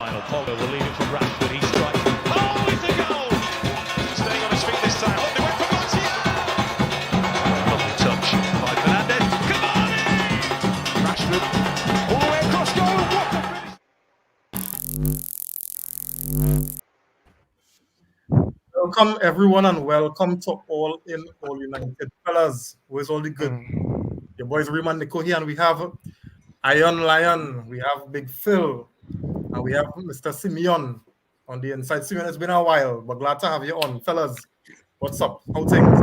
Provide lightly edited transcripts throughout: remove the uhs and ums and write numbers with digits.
Final Pogba will leave it for Rashford. He strikes. Oh, it's a goal! Staying on his feet this time. Look, they went for Martial. Lovely touch by Fernandez. Cavani! Rashford all the way across goal. What a finish! Welcome everyone and welcome to All In All United. Fellas, where's all the good? Your boys Riemann Nico here, and we have Iron Lion, we have Big Phil, and we have Mr. Simeon on the inside. Simeon, it's been a while, but glad to have you on. Fellas, what's up? How things?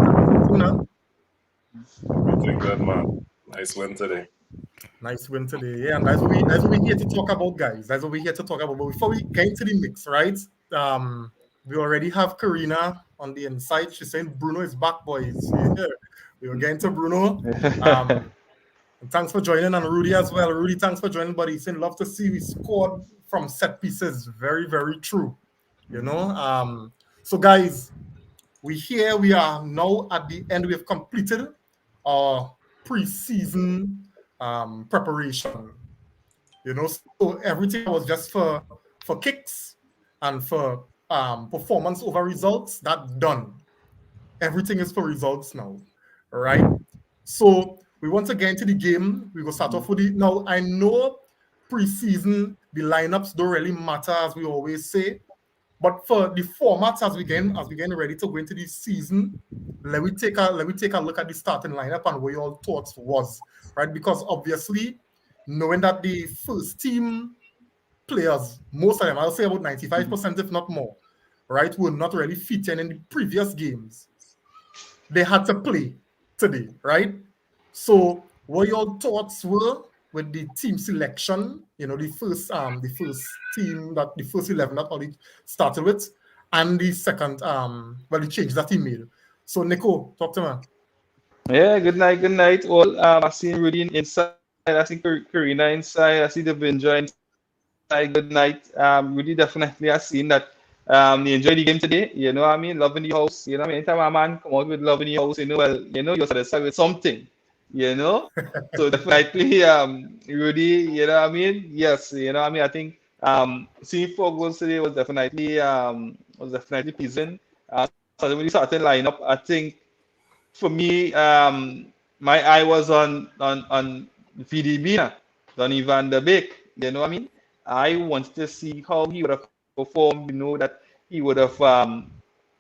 Everything good, man. Nice win today. Nice win today. Yeah, and that's what we're here to talk about, guys. That's what we're here to talk about. But before we get into the mix, right? We already have Karina on the inside. She's saying Bruno is back, boys. Yeah. We were getting to Bruno. And thanks for joining, and Rudy as well. Rudy, thanks for joining, buddy. He's saying love to see we scored from set pieces. Very, very true. You know. So guys, we are now at the end. We have completed our preseason preparation. You know, so everything was just for kicks and for performance over results. That done. Everything is for results now. All right. So we want to get into the game. We will start off with it. Now, I know preseason, the lineups don't really matter, as we always say. But for the formats as we getting ready to go into this season, let me take a look at the starting lineup and what your thoughts was, right? Because obviously, knowing that the first team players, most of them, I'll say about 95%, if not more, right, were not really featured in the previous games. They had to play today, right? So what your thoughts were with the team selection, you know, the first team that the first 11 that Ollie started with, and the second the change that he made. So Nico, talk to me. Yeah, good night. Well, I see Rudy inside, I see Karina inside, I see the Vinja inside, good night. Rudy definitely has seen that they enjoyed the game today, you know what I mean? Love in the house, you know what I mean? Anytime a man come out with love in the house, you know, well, you know, you're satisfied with something, you know? So definitely, Rudy, you know what I mean? Yes, you know what I mean? I think seeing 4 goals today was definitely pleasing. So when you started lineup, I think for me, my eye was on VDB, Donny van der Beek. You know what I mean? I wanted to see how he would have performed. You know that he would have,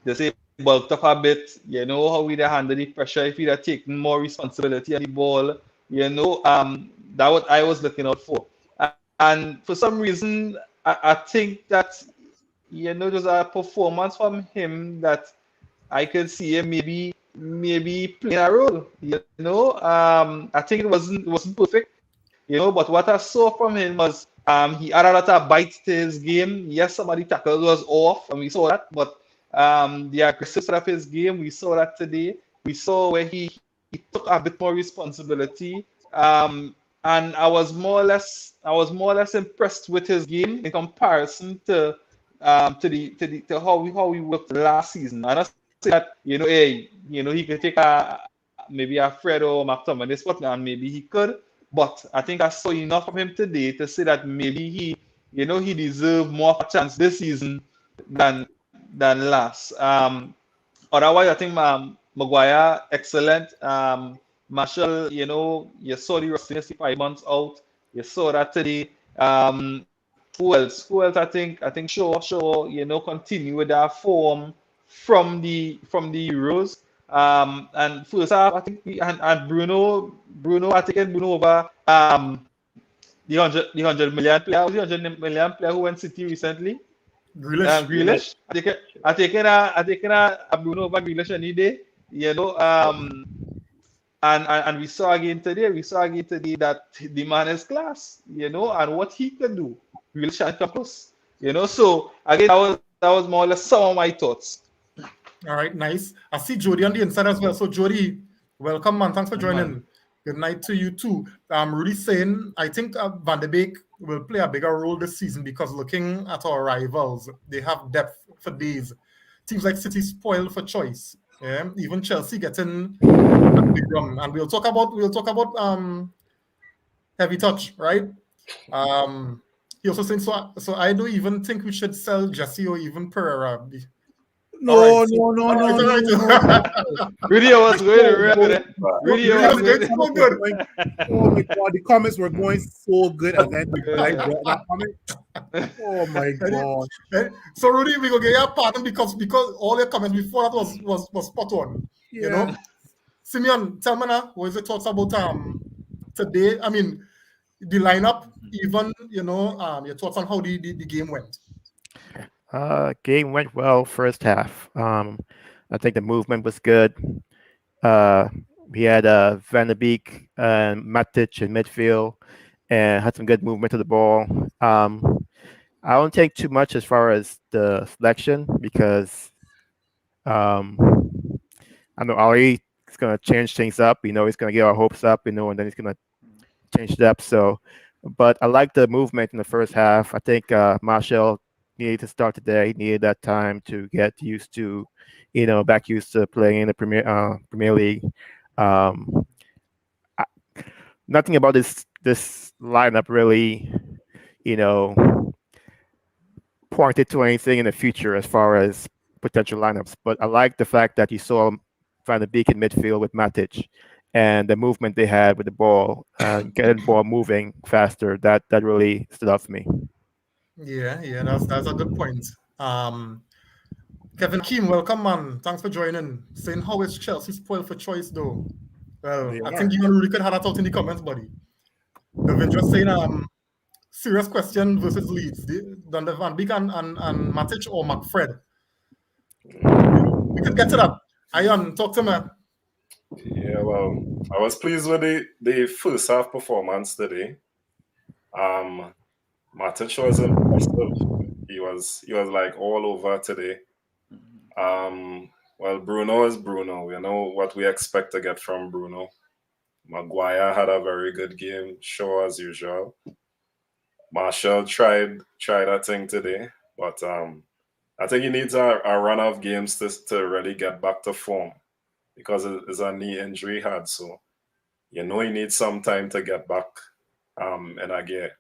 they say, bulked up a bit. You know how he'd have handled the pressure if he'd have taken more responsibility on the ball. You know, that what I was looking out for. And for some reason, I think that, you know, there's a performance from him that I could see him maybe playing a role. You know, I think it wasn't perfect. You know, but what I saw from him was he had a lot of bites to his game. Yes, some of the tackles was off, and we saw that. But the aggressive side of his game, we saw that today. We saw where he took a bit more responsibility. And I was more or less impressed with his game in comparison to how we worked last season. And I say that, you know, hey, you know, he could take maybe a Fred or McTominay spot, and maybe he could. But I think I saw enough of him today to say that maybe he deserved more of a chance this season than last. Otherwise, I think Maguire excellent. Marshall, you know, you saw the rustiness 5 months out. You saw that today. Who else? I think Shaw, you know, continue with that form from the Euros. And first half, I think and Bruno, I think Bruno over the 100 million player. Was the 100 million player who went City recently? Grealish. I taken a Bruno over Grealish any day. You know, and we saw again today that the man is class, you know, and what he can do really shine close, you know. So again, that was more or less some of my thoughts. All right, nice. I see Jody on the inside as well. So Jody, welcome, man. Thanks for joining. Good night to you too. Rudy saying I think Van de Beek will play a bigger role this season because looking at our rivals, they have depth for days. Teams like City spoiled for choice. Yeah, even Chelsea getting a big run, and we'll talk about heavy touch, right? He also saying so. I don't even think we should sell Jesse or even Pereira. No, All right, so, no, no, no, all no, right, no, no. Rudy, I was going to Oh, remember oh, that. Rudy, Really I was was going going to. so good. oh my god, the comments were going so good, and then the guy brought that comment. Oh my gosh. So Rudy, we go get your pardon because all your comments before that was spot on. You Yeah. know, Simeon, tell me now, what is your thoughts about today? I mean, the lineup, even your thoughts on how the game went. Game went well first half. I think the movement was good. Uh, we had Van de Beek and Matic in midfield and had some good movement to the ball. I don't take too much as far as the selection because um, I know Ali is going to change things up. He's going to get our hopes up, and then he's going to change it up. So, but I like the movement in the first half. I think Marshall needed to start today. He needed that time to get used to, back used to playing in the Premier League. Um, I, Nothing about this lineup really, you know, pointed to anything in the future as far as potential lineups. But I like the fact that you saw Van de Beek in midfield with Matic and the movement they had with the ball, getting the ball moving faster. That really stood out for me. Yeah, that's a good point. Kevin Keem, welcome, man. Thanks for joining. Saying how is Chelsea spoiled for choice, though? Well, They I are. think you and Rudy could have that out in the comments, buddy. Devin just saying, serious question versus Leeds. Dunder Van Beek and Matic or McFred? We could get to that. Ian, talk to me. Yeah, well, I was pleased with the first half performance today. Matic was impressive. He was like all over today. Well, Bruno is Bruno. We know what we expect to get from Bruno. Maguire had a very good game, sure as usual. Marshall tried a thing today, but I think he needs a run of games to really get back to form because it's a knee injury he had. So he needs some time to get back in a gear.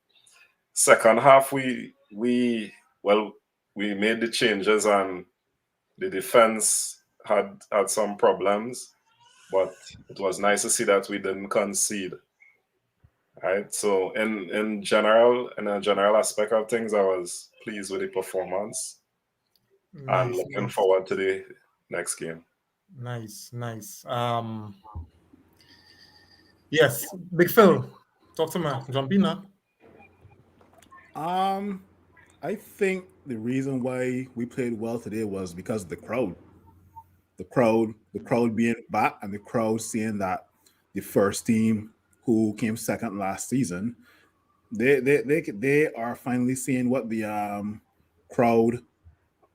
Second half, we made the changes and the defense had some problems, but it was nice to see that we didn't concede. Right. So in a general aspect of things, I was pleased with the performance and looking forward to the next game. Nice. Yes, Big Phil, talk to me. Jump in now. I think the reason why we played well today was because of the crowd. The crowd being back, and the crowd seeing that the first team who came second last season, they are finally seeing what the crowd.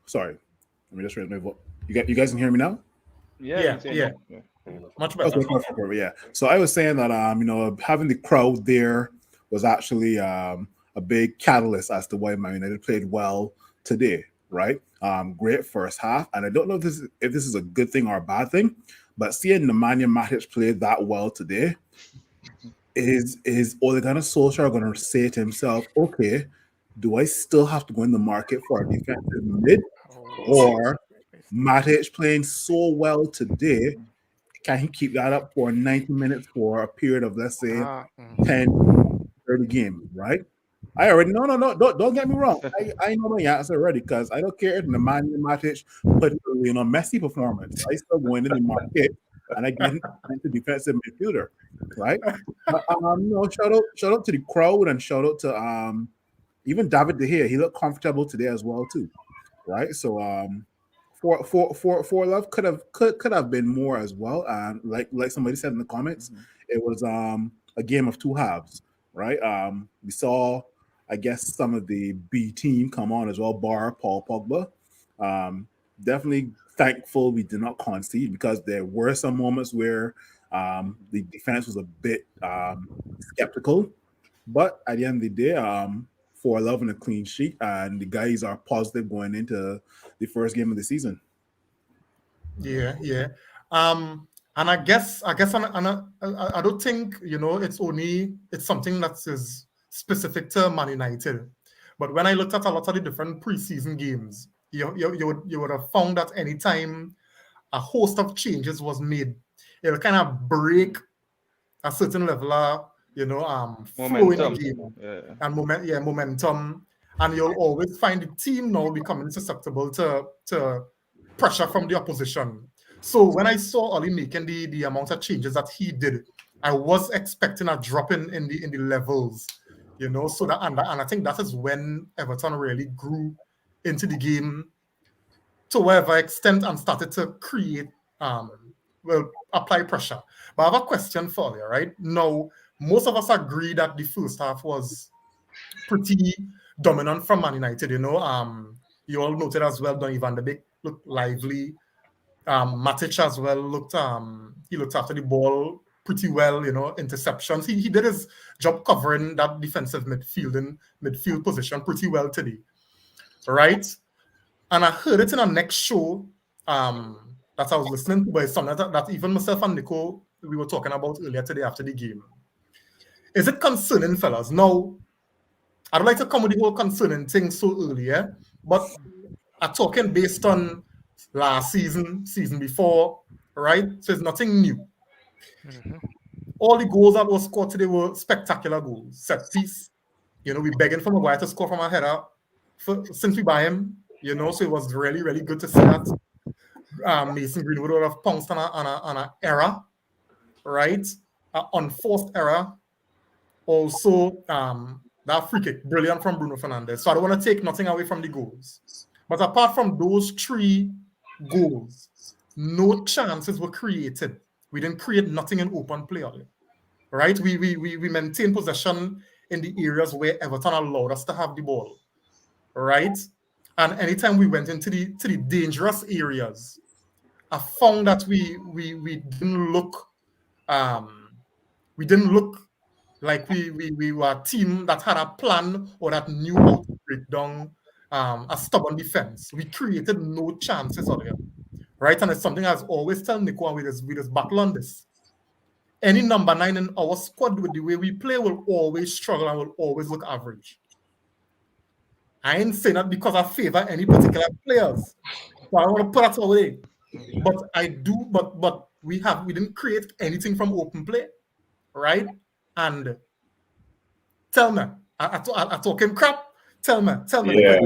Sorry, let me just read my vote. You guys can hear me now? Yeah. Much better. Okay, perfect. Yeah. So I was saying that having the crowd there was actually a big catalyst as to why Man United played well today, right? Great first half, and I don't know if this is a good thing or a bad thing, but seeing Nemanja Matic play that well today is Ole Gunnar Solskjaer going to say to himself, okay, do I still have to go in the market for a defensive mid, or Matic playing so well today? Can he keep that up for 90 minutes for a period of, let's say, 10, 30 games, right? I already no, don't get me wrong. I know my answer already because I don't care if Nemanja Matic put messy performance. I still going in the market and I get into defensive midfielder, right? But, shout out to the crowd and shout out to even David De Gea. He looked comfortable today as well too, right? So for love could have been more as well. Like somebody said in the comments, it was a game of two halves, right? We saw, I guess, some of the B team come on as well, bar Paul Pogba. Definitely thankful we did not concede because there were some moments where the defense was a bit skeptical. But at the end of the day, for love and a clean sheet, and the guys are positive going into the first game of the season. Yeah. And I guess, I don't think it's something that is specific to Man United. But when I looked at a lot of the different preseason games, you would have found that anytime a host of changes was made, it'll kind of break a certain level of flow in the Momentum. game Yeah. and momentum, and you'll always find the team now becoming susceptible to pressure from the opposition. So when I saw Oli making the amount of changes that he did, I was expecting a drop in the levels, so that and I think that is when Everton really grew into the game to whatever extent and started to create apply pressure. But I have a question for you, right? Now, most of us agree that the first half was pretty dominant from Man United, you all noted as well, Donny van de Beek looked lively. Matic as well he looked after the ball pretty well, interceptions. He did his job covering that defensive midfield position pretty well today, right? And I heard it in our next show that I was listening to, but it's something that even myself and Nico, we were talking about earlier today after the game. Is it concerning, fellas? Now, I don't like to come with the whole concerning thing so earlier, but I'm talking based on last season before, right? So it's nothing new. All the goals that were scored today were spectacular goals. Set piece. We begging for Maguire to score from a header since we buy him, so it was really, really good to see that. Mason Greenwood would have pounced on an error, right? An unforced error. Also, that free kick, brilliant from Bruno Fernandes. So I don't want to take nothing away from the goals. But apart from those 3 goals, no chances were created. We didn't create nothing in open play, right? We maintained possession in the areas where Everton allowed us to have the ball, right? And anytime we went into the dangerous areas, I found that we didn't look like we were a team that had a plan or that knew how to break down a stubborn defense. We created no chances out here, right? And it's something I've always tell Nico, and we just battle on this. Any number 9 in our squad with the way we play will always struggle and will always look average. I ain't saying that because I favor any particular players. So I don't want to put that away. But I do, but we didn't create anything from open play, right? And tell me, I talking crap. Tell me. Yeah.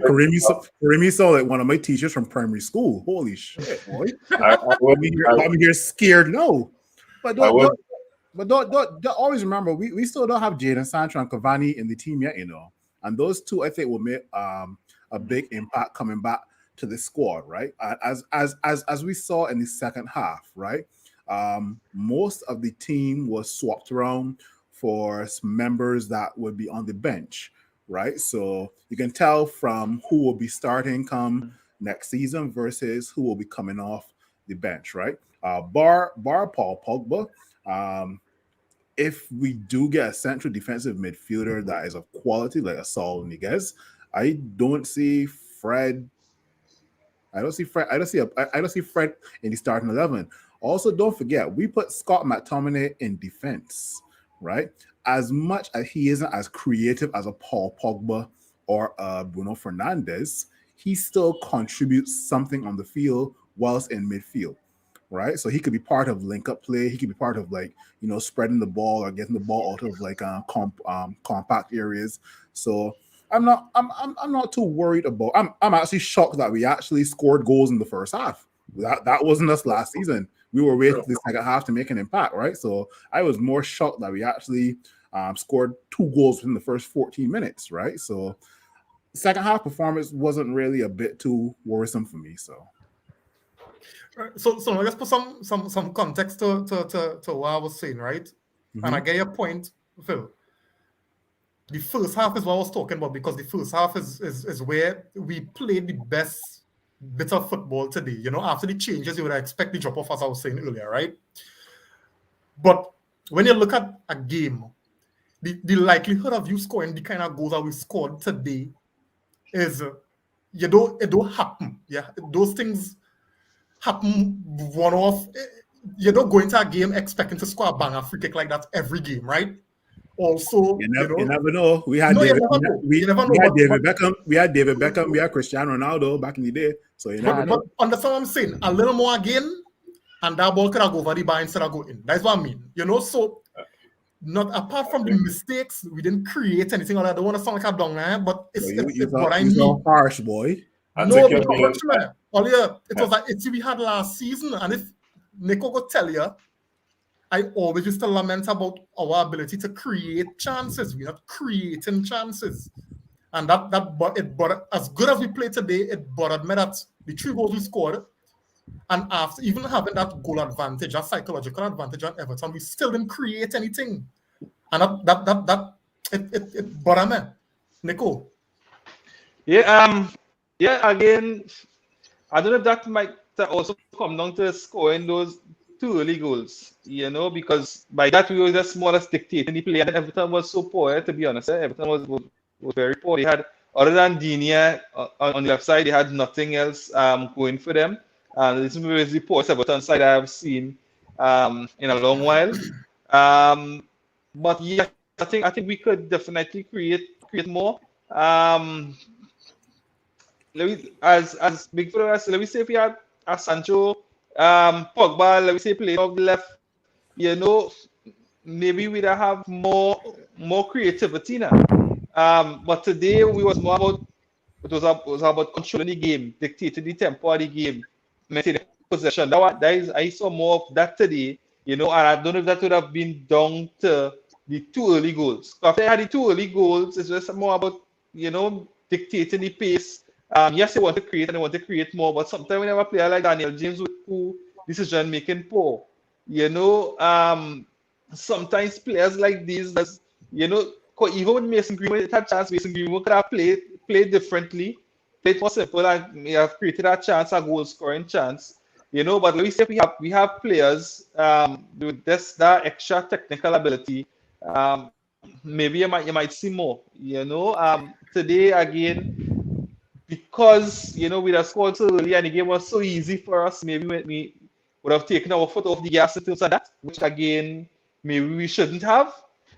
Karimi saw like one of my teachers from primary school. Holy shit, boy! I'm here scared. No, but don't always remember we still don't have Jadon Sancho and Cavani in the team yet, and those 2 I think will make a big impact coming back to the squad, right? As we saw in the second half, right? Most of the team was swapped around for members that would be on the bench, right? So you can tell from who will be starting come next season versus who will be coming off the bench, right? Bar Paul Pogba. If we do get a central defensive midfielder that is of quality, like a Saul Niguez, I don't see Fred in the starting 11. Also, don't forget, we put Scott McTominay in defense, right? As much as he isn't as creative as a Paul Pogba or Bruno Fernandes, he still contributes something on the field whilst in midfield, right? So he could be part of link-up play. He could be part of spreading the ball or getting the ball out of compact areas. So I'm not too worried about. I'm actually shocked that we actually scored goals in the first half. That wasn't us last season. We were waiting for the second half to make an impact, right? So I was more shocked that we actually scored 2 goals within the first 14 minutes, right? So second half performance wasn't really a bit too worrisome for me. So let's put some context to what I was saying, right? Mm-hmm. And I get your point, Phil. The first half is what I was talking about, because the first half is where we played the best bit of football today. After the changes, you would expect the drop-off, as I was saying earlier, right? But when you look at a game, the likelihood of you scoring the kind of goals that we scored today is, it don't happen. Yeah, those things happen one-off. You don't go into a game expecting to score a banger free kick like that every game, right? also, You never know. We had No, you David. never know. We You never know, had but- David Beckham. We had David Beckham. We had Cristiano Ronaldo back in the day. So you never But, know. but understand what I'm saying? A little more again, and that ball could have go over the bar instead of go in. That's what I mean. So not apart from the mistakes, we didn't create anything. I don't want to sound like a dong, but it's what I You're need. so harsh, boy. No, but it was like it's we had last season, and if Nico could tell you, I always used to lament about our ability to create chances. We're not creating chances. And but as good as we played today, it bothered me that the 3 goals we scored, and after even having that goal advantage, that psychological advantage on Everton, we still didn't create anything. And it bothered me. Nico. Again, I don't know if that might also come down to scoring those 2 early goals, because by that we were just more or less dictating the play, and Everton was so poor, to be honest. Everton was very poor. They had, other than Digne on the left side, they had nothing else going for them. This is the poorest Everton side I have seen in a long while. But yeah, I think we could definitely create more. As big for us, let me say if we had a Sancho, Pogba, let me say playing off the left, maybe we'd have more creativity now. But today we was more about was about controlling the game, dictating the tempo of the game, maintaining possession. I saw more of that today, and I don't know if that would have been down to the 2 early goals. After I had the 2 early goals, it's just more about dictating the pace. Yes, they want to create and they want to create more, but sometimes we have a player like Daniel James with poor decision making poor. Sometimes players like these, even with Mason Greenwood, it had a chance. Mason Greenwood could have played differently, played more simple, and may have created a chance, a goal scoring chance. But let me say we have players with that extra technical ability. Maybe you might see more. Today again, because we'd have scored so early and the game was so easy for us, maybe we would have taken our foot off the gas in terms of that, which again maybe we shouldn't have.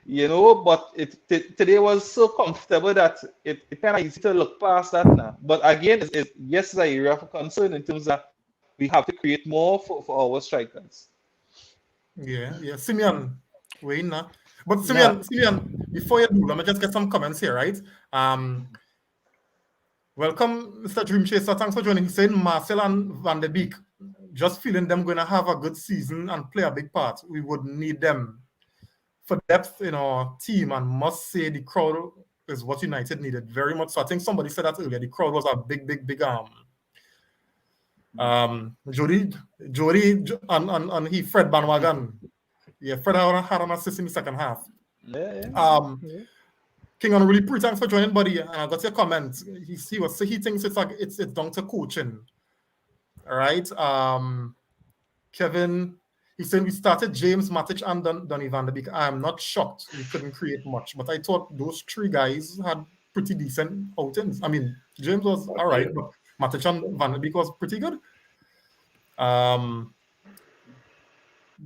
But today was so comfortable that it kind of easy to look past that now. But again, yes, it's an area of concern in terms of we have to create more for our strikers. Yeah. Simeon, wait now. But Simeon, before you do, let me just get some comments here, right? Welcome, Mr. Dream Chaser. Thanks for joining. He's saying Marcel and Van de Beek, just feeling them going to have a good season and play a big part. We would need them for depth in our team, and must say the crowd is what United needed very much. So I think somebody said that earlier. The crowd was a big Jody and he Fred bandwagon. Yeah, Fred had an assist in the second half. Yeah. King on really pretty thanks for joining, buddy. And I got your comment. He thinks it's down to coaching. All right. Kevin, he said we started James, Matic, and Donny van de Beek. I am not shocked we couldn't create much, but I thought those 3 guys had pretty decent outings. I mean, James was all right, but Matic and van de Beek was pretty good.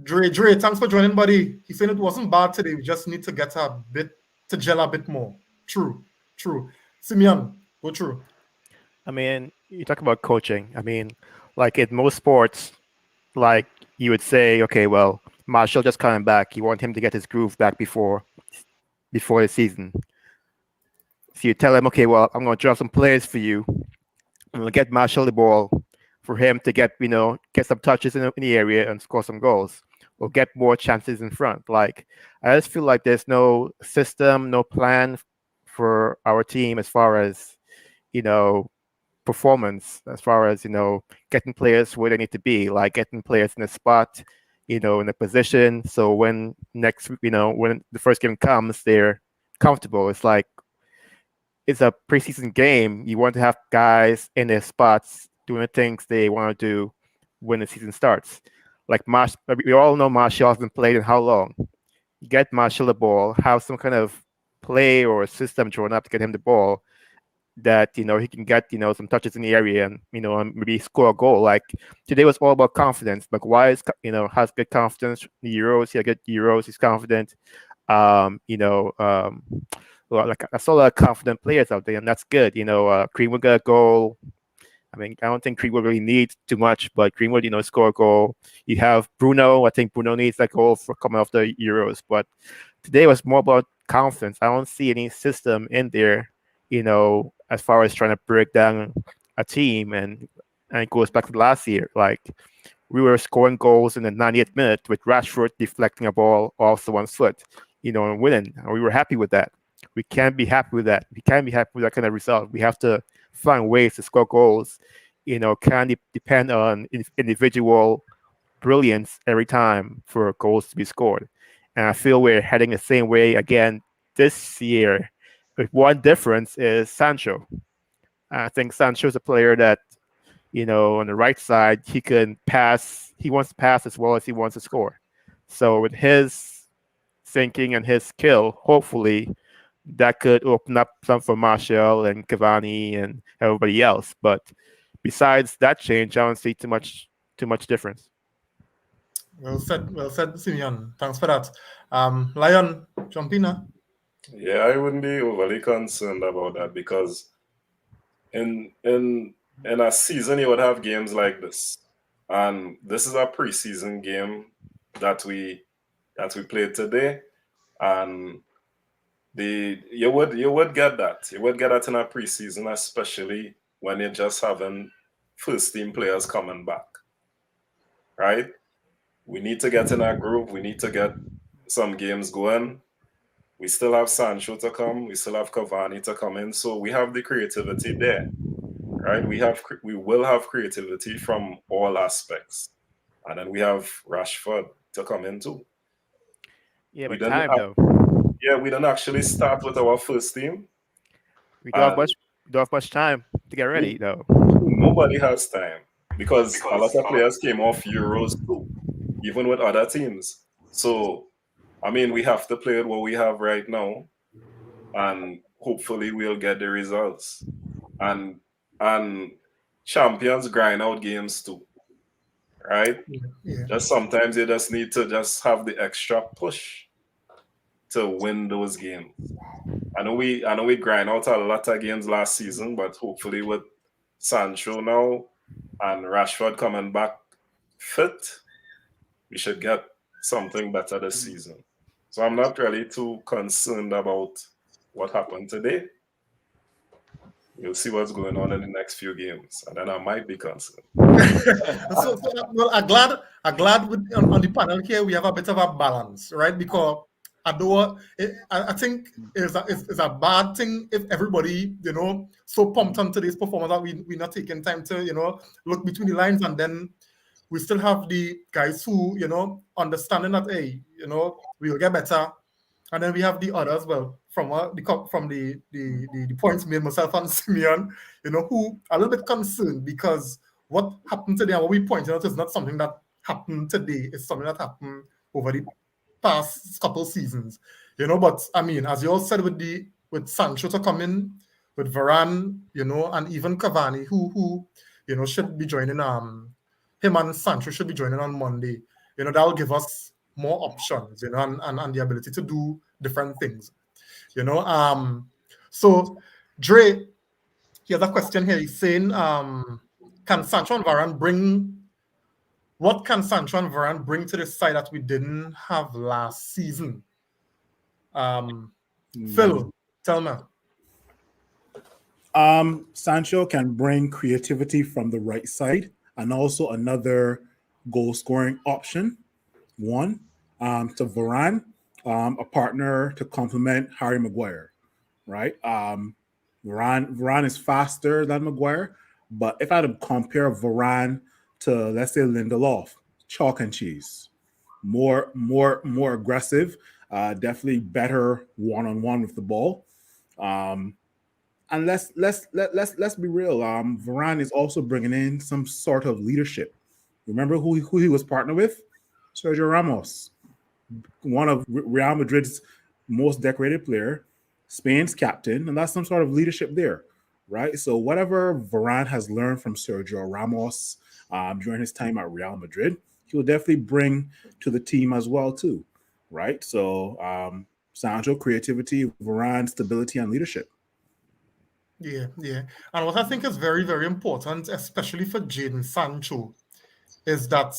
Dre, thanks for joining, buddy. He said it wasn't bad today. We just need to get to gel a bit more. True. Simeon, go true. I mean, you talk about coaching. I mean, like in most sports, like you would say, okay, well, Marshall just coming back. You want him to get his groove back before the season. So you tell him, okay, well, I'm going to draw some players for you. I'm going to get Marshall the ball for him to get some touches in the area and score some goals or get more chances in front. Like, I just feel like there's no system, no plan for our team as far as, performance, as far as, getting players where they need to be, like getting players in a spot, in a position. So when when the first game comes, they're comfortable. It's like, it's a preseason game. You want to have guys in their spots doing the things they want to do when the season starts. Like we all know Marshall hasn't played in how long. You get Marshall the ball, have some kind of play or a system drawn up to get him the ball that he can get some touches in the area and maybe score a goal. Like today was all about confidence. Maguire has good confidence. The Euros, he had good Euros. He's confident. Well, like I saw a lot of confident players out there, and that's good. Greenwood got a goal. I mean, I don't think Greenwood really needs too much, but Greenwood, score a goal. You have Bruno. I think Bruno needs that goal for coming off the Euros. But today was more about confidence. I don't see any system in there, as far as trying to break down a team. And it goes back to last year. Like, we were scoring goals in the 90th minute with Rashford deflecting a ball off someone's foot, and winning. And we were happy with that. We can't be happy with that. We can't be happy with that kind of result. We have to find ways to score goals. Can't depend on individual brilliance every time for goals to be scored. And I feel we're heading the same way again this year. With one difference is Sancho. I think Sancho is a player that, on the right side, he can pass. He wants to pass as well as he wants to score. So with his thinking and his skill, hopefully that could open up some for Martial and Cavani and everybody else. But besides that change, I don't see too much difference. Well said, Simeon. Thanks for that. Lion, jump in. Yeah, I wouldn't be overly concerned about that because in a season you would have games like this, and this is a preseason game that we played today, and you would get that. You would get that in a preseason, especially when you're just having first team players coming back, right? We need to get in our groove. We need to get some games going. We still have Sancho to come. We still have Cavani to come in. So we have the creativity there, right? We will have creativity from all aspects, and then we have Rashford to come in too. Yeah, We but didn't time have- though. Yeah, we don't actually start with our first team. We don't have much time to get ready though. Nobody has time because a lot of players came off Euros too, even with other teams. So, I mean, we have to play with what we have right now, and hopefully we'll get the results. And champions grind out games too, right? Yeah. Just sometimes you just need to just have the extra push to win those games. I know we grind out a lot of games last season, but hopefully with Sancho now and Rashford coming back fit, we should get something better this season. So I'm not really too concerned about what happened today. We'll see what's going on in the next few games, and then I might be concerned. Well, I'm glad on the panel here we have a bit of a balance, right? Because I think it's a bad thing if everybody, so pumped on today's performance that we're not taking time to, look between the lines, and then we still have the guys who, understanding that, hey, we'll get better. And then we have the others, well, from the points made, myself and Simeon, who are a little bit concerned because what happened today and what we pointed out is not something that happened today. It's something that happened over the past couple seasons, But I mean, as you all said, with Sancho to come in, with Varane, and even Cavani, who should be joining. Him and Sancho should be joining on Monday. That'll give us more options, and the ability to do different things, So, Dre, here's a question here. He's saying, can Sancho and Varane bring? What can Sancho and Varane bring to the side that we didn't have last season? Phil, tell me. Sancho can bring creativity from the right side and also another goal scoring option. One, to Varane, a partner to complement Harry Maguire, right? Varane is faster than Maguire, but if I had to compare Varane to, let's say, Lindelof, chalk and cheese, more aggressive, definitely better one-on-one with the ball. And let's be real. Varane is also bringing in some sort of leadership. Remember who he was partnered with? Sergio Ramos, one of Real Madrid's most decorated player, Spain's captain, and that's some sort of leadership there, right? So whatever Varane has learned from Sergio Ramos during his time at Real Madrid, he will definitely bring to the team as well too, right? So Sancho, creativity, Varane, stability, and leadership. Yeah, yeah. And what I think is very, very important, especially for Jadon Sancho, is that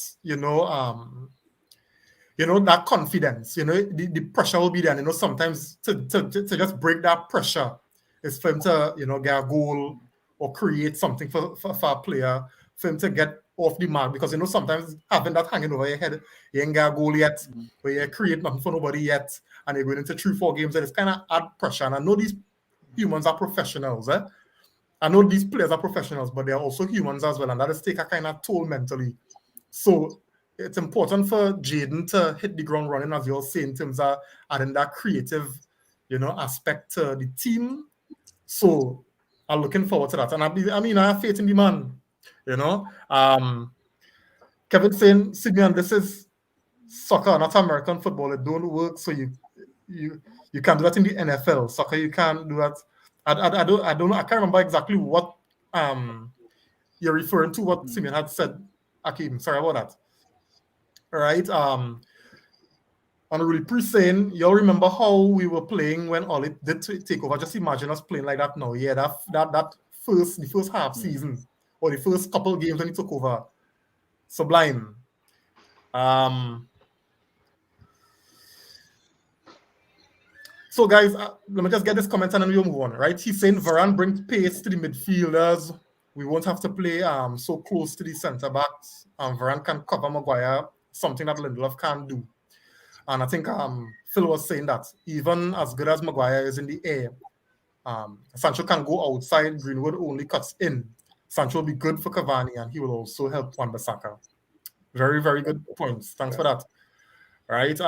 that confidence. The pressure will be there. Sometimes to just break that pressure is for him to get a goal or create something for a player, for him to get off the mark, because sometimes having that hanging over your head, you ain't got a goal yet, or you create nothing for nobody yet, and you're going into 3-4 games, and it's kind of add pressure. And I know these humans are professionals, I know these players are professionals, but they're also humans as well, and that is take a kind of toll mentally. So it's important for Jadon to hit the ground running, as you're saying, in terms of adding that creative, aspect to the team. So I'm looking forward to that, and I have faith in the man. Kevin saying, Simeon, this is soccer, not American football. It don't work, so you can do that in the NFL. Soccer, you can't do that. I don't know. I can't remember exactly what you're referring to. What Simeon had said. Akeem, sorry about that. All right. On really pre-saying, y'all remember how we were playing when Ollie did take over? Just imagine us playing like that now. Yeah, the first half season, or the first couple of games when he took over. Sublime. So, guys, let me just get this comment and then we'll move on, right? He's saying Varane brings pace to the midfielders. We won't have to play so close to the centre backs. Varane can cover Maguire, something that Lindelof can't do. And I think Phil was saying that even as good as Maguire is in the air, Sancho can go outside. Greenwood only cuts in. Sancho will be good for Cavani, and he will also help Wan-Bissaka. Very, very good points. Thanks for that. Right.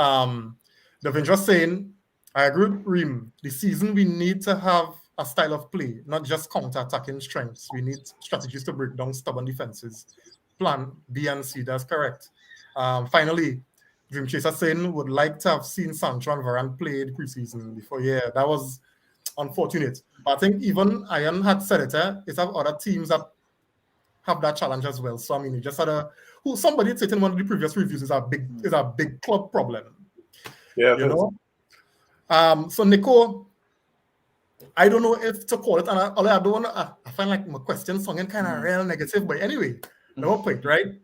Devin just saying, I agree with Reem. This season, we need to have a style of play, not just counter-attacking strengths. We need strategies to break down stubborn defenses. Plan B and C, that's correct. Finally, Dream Chaser saying would like to have seen Sancho and Varane play the preseason before. Yeah, that was unfortunate. But I think even Ian had said it, it's have other teams that have that challenge as well. So I mean, you just had somebody said in one of the previous reviews is a big club problem. Yeah, So Nico, I don't know if to call it, and I don't want to. I find like my question sounding kind of real negative, but anyway, no point, right?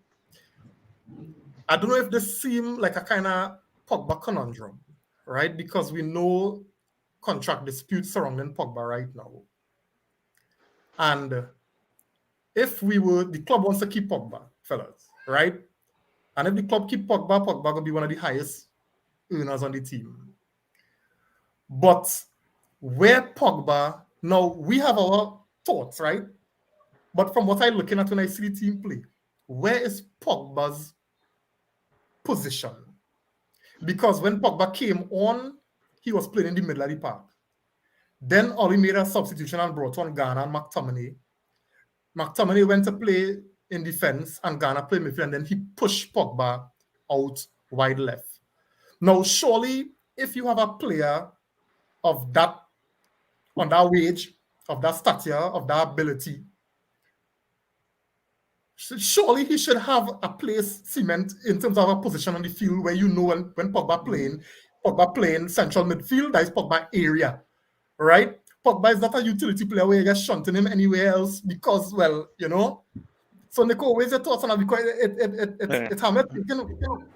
I don't know if this seems like a kind of Pogba conundrum, right? Because we know contract disputes surrounding Pogba right now, and if the club wants to keep Pogba, fellas, right? And if the club keep Pogba will be one of the highest earners on the team. But where Pogba, now we have our thoughts, right? But from what I'm looking at when I see the team play, where is Pogba's position? Because when Pogba came on, he was playing in the middle of the park. Then Ollie made a substitution and brought on Ghana and McTominay. McTominay went to play in defense and Ghana played midfield, and then he pushed Pogba out wide left. Now, surely, if you have a player of that, on that wage, of that stature, of that ability, surely he should have a place cement in terms of a position on the field where when Pogba playing central midfield, that is Pogba area, right? Pogba is not a utility player where you just shunting him anywhere else because, well, So Nico, where's your thoughts on that? Because it's how much thinking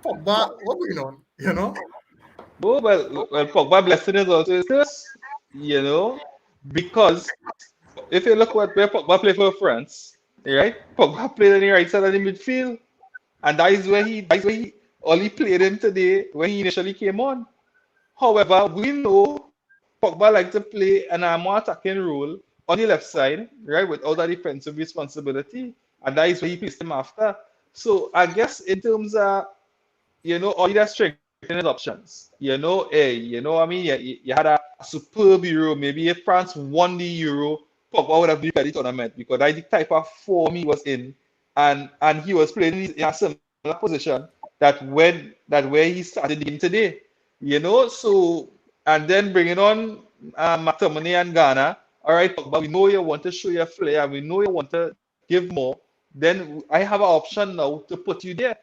Pogba, what's going on, Oh, well, Pogba blessing is also his curse, because if you look at where Pogba played for France, right? Pogba played on the right side of the midfield, and that is where he only played him today when he initially came on. However, we know Pogba likes to play an more attacking role on the left side, right, without a defensive responsibility, and that is where he placed him after. So I guess in terms of all that strength in his options. I mean, you had a superb Euro. Maybe if France won the Euro, Pogba would have been the tournament because that's the type of form he was in, and he was playing in a similar position that where he started the game today. So and then bringing on McTominay and Ghana. All right, Pogba, we know you want to show your flair, we know you want to give more. Then I have an option now to put you there.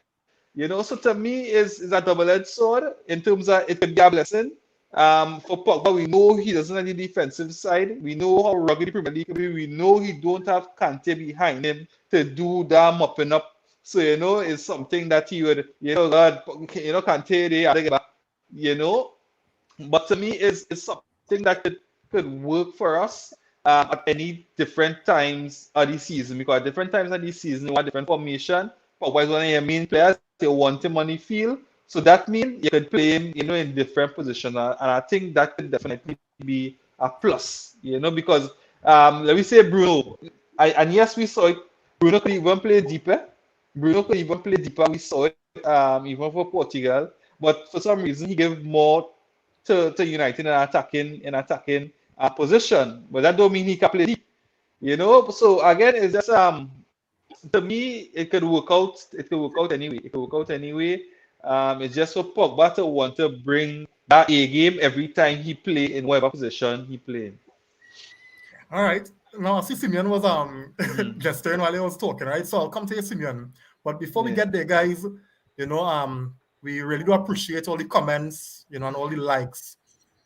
So to me, is a double-edged sword in terms of it could be a blessing, For Pogba, we know he doesn't have the defensive side. We know how rugged the Premier League can be. We know he don't have Kante behind him to do that mopping up. So, it's something that he would, God, Kante, they are the back, But to me, it's something that could work for us at any different times of the season. Because at different times of the season, you want different formation. Pogba is one of your main players. You want him on the field. So that means you could play him, in different positions. And I think that could definitely be a plus, because let me say Bruno. And yes, we saw it. Bruno could even play deeper. Bruno could even play deeper. We saw it even for Portugal. But for some reason, he gave more to United in attacking position. But that don't mean he can play deep. So again, it's just to me, it could work out. It could work out anyway. It could work out anyway. It's just for Pogba to want to bring that A game every time he play in whatever position he play. All right. Now, I see Simeon was gesturing while he was talking, right? So I'll come to you, Simeon. But before we get there, guys, we really do appreciate all the comments, and all the likes.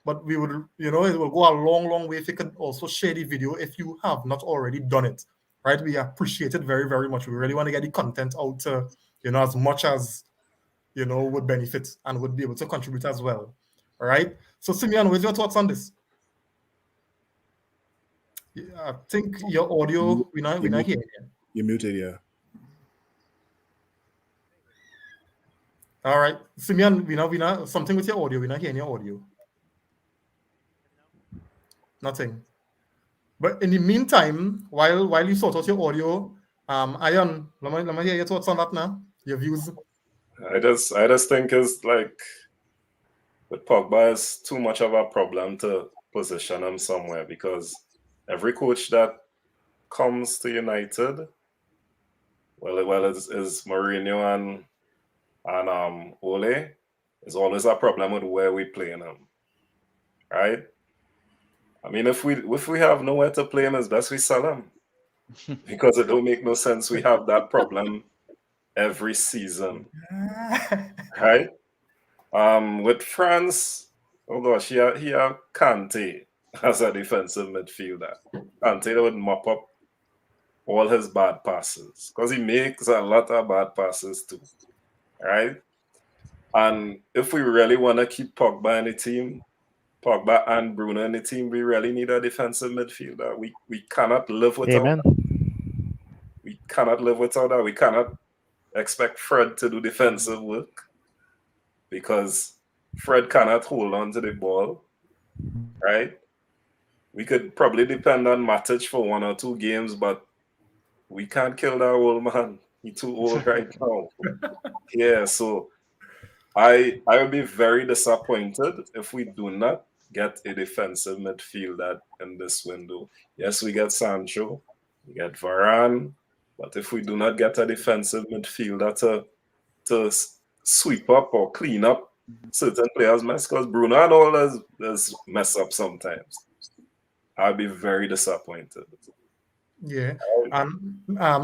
But we would, it will go a long, long way if you could also share the video if you have not already done it, right? We appreciate it very, very much. We really want to get the content out to, as much as, would benefit and would be able to contribute as well. All right. So, Simeon, what's your thoughts on this? I think your audio, we're not hearing it. You're muted, yeah. All right. Simeon, we not something with your audio. We're not hearing your audio. Nothing. But in the meantime, while you sort out your audio, Ian, let me hear your thoughts on that now. Your views. I just think it's like with Pogba is too much of a problem to position him somewhere, because every coach that comes to United, well, is Mourinho and Ole, is always a problem with where we play him, right? I mean, if we have nowhere to play him, it's best we sell him, because it don't make no sense. We have that problem every season, right? With France, oh gosh, he have Kante as a defensive midfielder. Kante would mop up all his bad passes, because he makes a lot of bad passes too, right? And if we really want to keep Pogba in the team, Pogba and Bruno in the team, we really need a defensive midfielder. We cannot live without that. We cannot live without that. We cannot expect Fred to do defensive work, because Fred cannot hold on to the ball, right? We could probably depend on Matic for 1 or 2 games, but we can't kill that old man. He's too old right now. Yeah, so I would be very disappointed if we do not get a defensive midfielder in this window. Yes, we get Sancho, we get Varane, but if we do not get a defensive midfielder to sweep up or clean up certain players' mess, because Bruno and all does mess up sometimes, I'd be very disappointed. Yeah.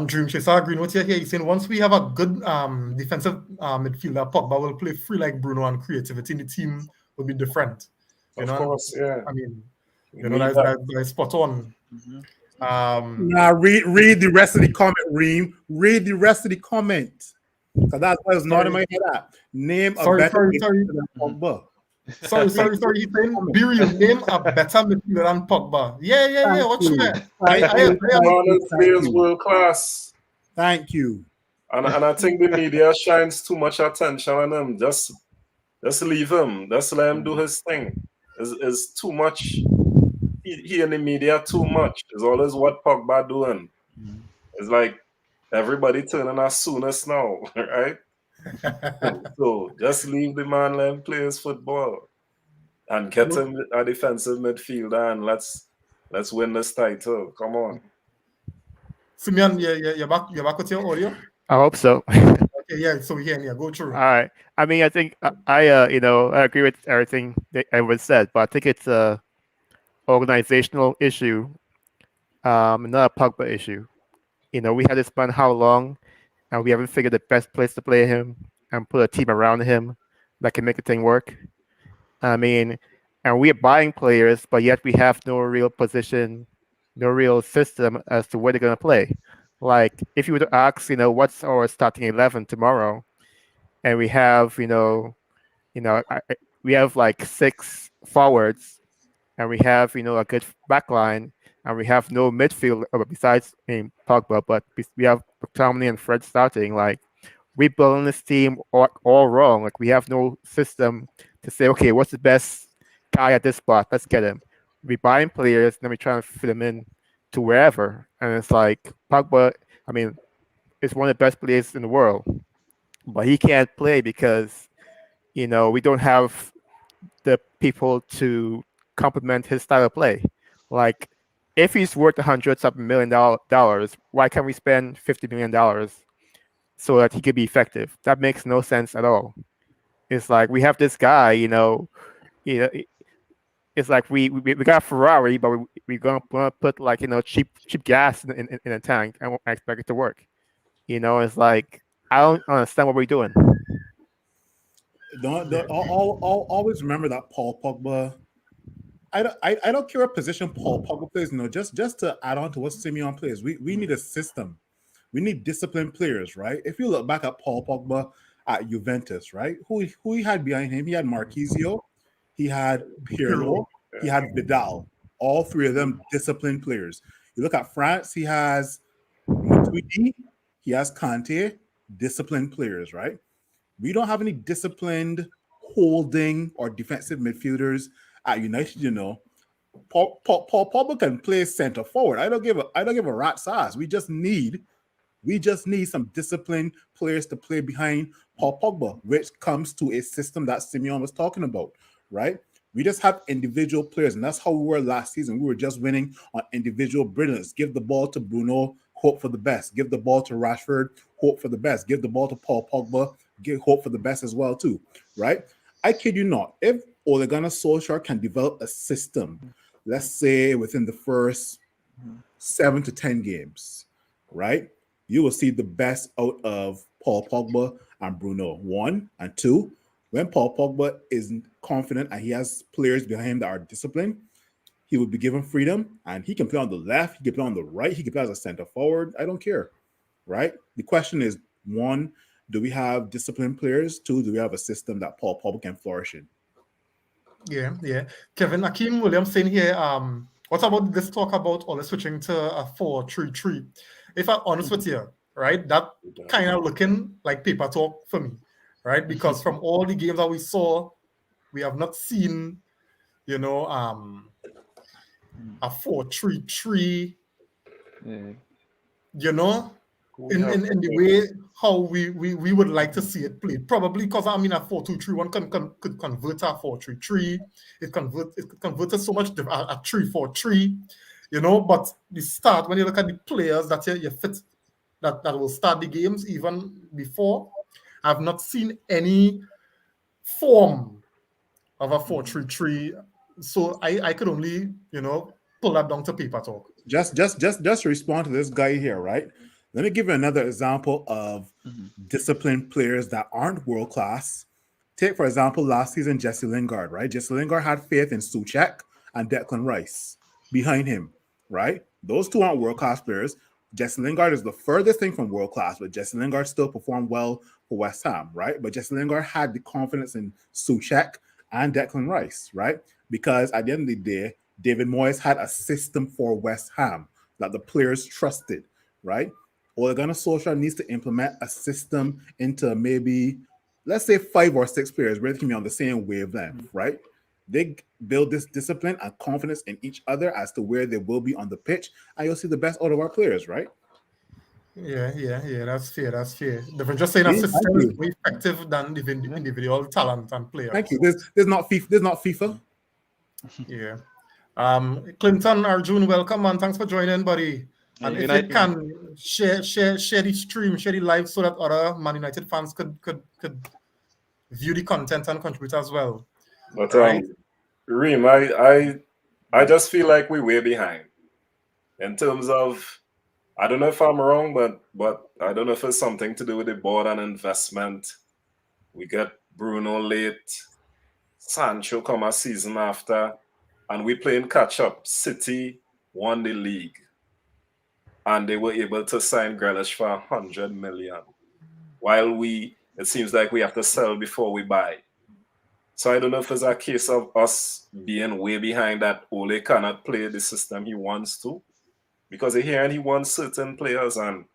Dream Chaser agreeing with you here. He's saying once we have a good defensive midfielder, Pogba will play free like Bruno, and creativity in the team will be different. Of course, yeah. I mean, that's spot on. Now read the rest of the comment, Reem. Read the rest of the comment. Because that's why it's not in my head. Name a better midfielder than Pogba. Sorry. He's saying, be real, name a better midfielder than Pogba. Yeah. What you mean? Players world class. Thank you. And I think the media shines too much attention on him. Just leave him. Just let him do his thing. It's too much. He in the media too much. It's always what Pogba doing. It's like everybody turning as soon as now, right? So just leave the man, let him play his football, and get him a defensive midfielder, and let's win this title. Come on. Simeon, you're back with your audio? I hope so. Okay, yeah, so go through. All right. I mean, I think I agree with everything that everyone said, but I think it's a organizational issue, not a Pogba issue. We had this man how long, and we haven't figured the best place to play him and put a team around him that can make the thing work. I mean, and we are buying players, but yet we have no real position, no real system as to where they're gonna play. Like if you were to ask, what's our starting 11 tomorrow, and we have, we have like 6 forwards, and we have, a good back line, and we have no midfield besides Pogba, but we have McTominay and Fred starting. Like we building this team all wrong. Like we have no system to say, okay, what's the best guy at this spot? Let's get him. We buying players, then we try to fit them in to wherever, and it's like Pogba. I mean, is one of the best players in the world, but he can't play because we don't have the people to complement his style of play. Like, if he's worth $100-something million, why can't we spend $50 million so that he could be effective? That makes no sense at all. It's like we have this guy, it's like we got a Ferrari, but we're gonna put like cheap gas in a tank and expect it to work. It's like I don't understand what we're doing. Always remember that Paul Pogba. I don't care what position Paul Pogba plays. Just to add on to what Simeon plays, we need a system. We need disciplined players, right? If you look back at Paul Pogba at Juventus, right? Who he had behind him? He had Marquisio, he had Pirlo, he had Vidal. All three of them disciplined players. You look at France, he has Matuidi, he has Kante, disciplined players, right? We don't have any disciplined holding or defensive midfielders at United. Paul Pogba can play center forward. I don't give a rat's ass. We just need some disciplined players to play behind Paul Pogba, which comes to a system that Simeon was talking about, right? We just have individual players, and that's how we were last season. We were just winning on individual brilliance. Give the ball to Bruno, hope for the best. Give the ball to Rashford, hope for the best. Give the ball to Paul Pogba, give hope for the best as well too, right? I kid you not. If Ole Gunnar Solskjaer can develop a system, let's say within the first 7 to 10 games, right? You will see the best out of Paul Pogba and Bruno. 1 and 2. When Paul Pogba is confident and he has players behind him that are disciplined, he will be given freedom and he can play on the left, he can play on the right, he can play as a center forward. I don't care, right? The question is, 1, do we have disciplined players? 2, do we have a system that Paul Pogba can flourish in? Yeah. Kevin Akeem Williams saying here, what about this talk about all switching to a 4-3-3? If I'm honest with you, right, that kind of looking like paper talk for me, right? Because from all the games that we saw, we have not seen, a 4-3-3, in the way how we would like to see it played. Probably because a 4-2-3-1 could convert a 4-3-3. It could convert to so much a 3-4-3. But the start, when you look at the players that you fit that will start the games even before, I've not seen any form of a 4-3-3. So I could only pull that down to paper talk. Just respond to this guy here, right? Let me give you another example of disciplined players that aren't world class. Take, for example, last season, Jesse Lingard, right? Jesse Lingard had faith in Souček and Declan Rice behind him, right? Those two aren't world class players. Jesse Lingard is the furthest thing from world class, but Jesse Lingard still performed well for West Ham, right? But Jesse Lingard had the confidence in Souček and Declan Rice, right? Because at the end of the day, David Moyes had a system for West Ham that the players trusted, right? Ole Gunnar Solskjaer needs to implement a system into maybe, let's say, 5 or 6 players where they can be on the same wavelength, right? They build this discipline and confidence in each other as to where they will be on the pitch, and you'll see the best out of our players, right? Yeah. That's fair. They're just saying a system is more effective than the individual talent and players. Thank you. There's not FIFA. Yeah. Clinton Arjun, welcome, man. Thanks for joining, buddy. And if you can share the stream, share the live, so that other Man United fans could view the content and contribute as well. But Reem, I just feel like we're way behind in terms of, I don't know if I'm wrong, but I don't know if it's something to do with the board and investment. We got Bruno late. Sancho come a season after, and we playing catch up. City won the league, and they were able to sign Grealish for 100 million. While it seems like we have to sell before we buy. So I don't know if it's a case of us being way behind that Ole cannot play the system he wants to, because he wants certain players, and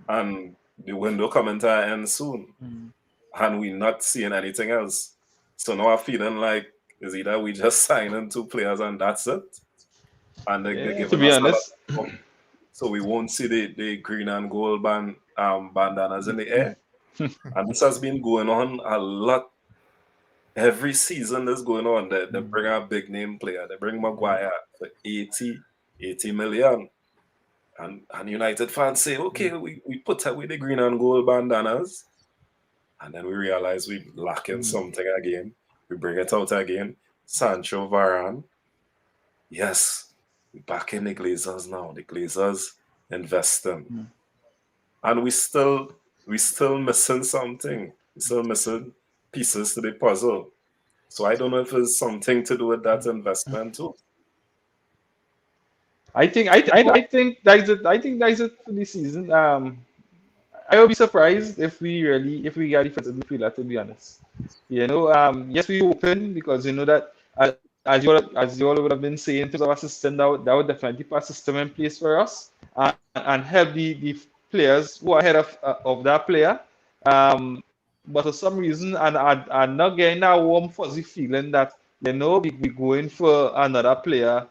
the window coming to an end soon, and we're not seeing anything else. So now I'm feeling like it's either we just signing 2 players and that's it, and they're To giving be us honest, so we won't see the green and gold bandanas in the air. And this has been going on a lot. Every season this going on. They bring a big name player. They bring Maguire for 80 million. And United fans say, okay, we put away the green and gold bandanas. And then we realize we lacking something again. We bring it out again. Sancho, Varane. Yes, we're back in the Glazers now. The Glazers investing. And we still missing something. We're still missing pieces to the puzzle. So I don't know if it's something to do with that investment too. I think that's it. I think that's it for this season. I would be surprised if we got defensive midfielder, to be honest. Yes, we open because that as you all would have been saying in terms of a system that would definitely put a system in place for us and help the players who are ahead of that player. But for some reason, and I'm not getting that warm fuzzy feeling that we going for another player,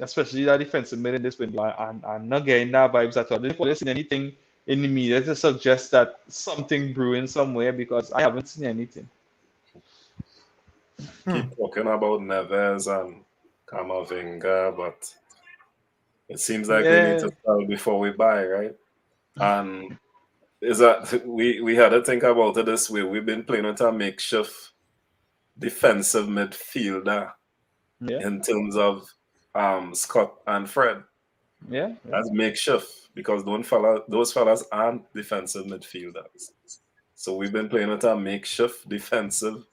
especially that defensive mid in this window. And I'm not getting that vibes at all. I didn't see anything in the media to suggest that something brewing somewhere, because I haven't seen anything. Keep talking about Neves and Camavinga, but it seems like we need to sell before we buy, right? And is that we had to think about it this way. We've been playing with a makeshift defensive midfielder in terms of Scott and Fred. Yeah. That's makeshift, because those fellas aren't defensive midfielders. So we've been playing with a makeshift defensive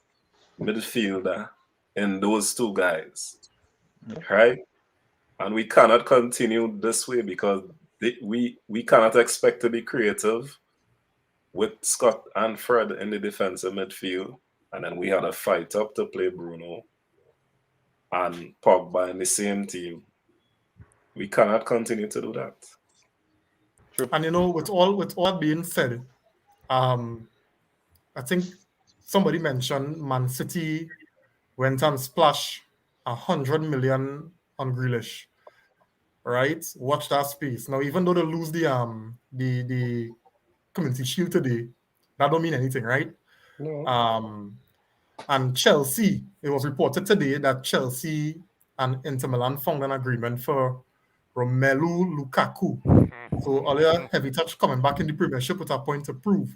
midfielder in those 2 guys, right? And we cannot continue this way, because we cannot expect to be creative with Scott and Fred in the defensive midfield, and then we had a fight up to play Bruno and Pogba in the same team. We cannot continue to do that. And with all being said, I think somebody mentioned Man City went and splashed 100 million on Grealish. Right? Watch that space. Now, even though they lose the Community Shield today, that don't mean anything, right? No. And Chelsea, it was reported today that Chelsea and Inter Milan found an agreement for Romelu Lukaku. So earlier, heavy touch coming back in the Premiership with a point to prove,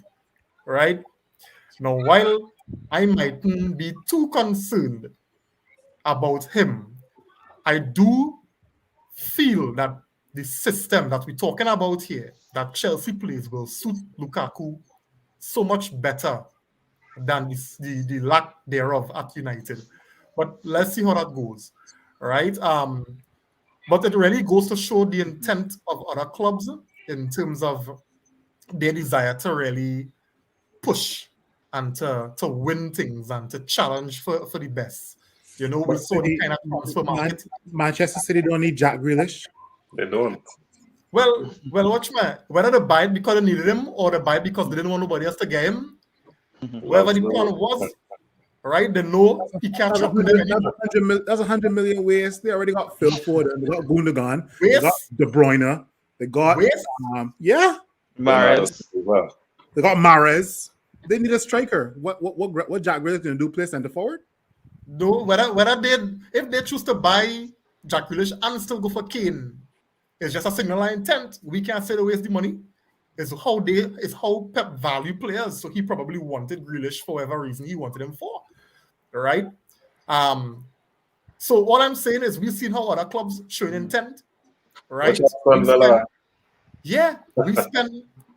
right? Now, while I mightn't be too concerned about him, I do feel that the system that we're talking about here, that Chelsea plays, will suit Lukaku so much better than the lack thereof at United. But let's see how that goes, right? But it really goes to show the intent of other clubs in terms of their desire to really push and to win things and to challenge for the best. We saw the kind of transfer market. Manchester City don't need Jack Grealish. They don't. Well, watch me. Whether they buy it because they needed him or they buy it because they didn't want nobody else to get him, whoever the plan was, right? They know he can't chop with them anymore. That's 100 million waste. They already got Phil Foden. They got Gundogan. They got De Bruyne. They got Mahrez. They got Mahrez. They need a striker. What Jack Grealish gonna do? Play center forward? No, if they choose to buy Jack Grealish and still go for Kane, it's just a signal of intent. We can't say they waste the money. It's how Pep value players. So he probably wanted Grealish for whatever reason he wanted him for, right? So all I'm saying is we've seen how other clubs showing intent, right?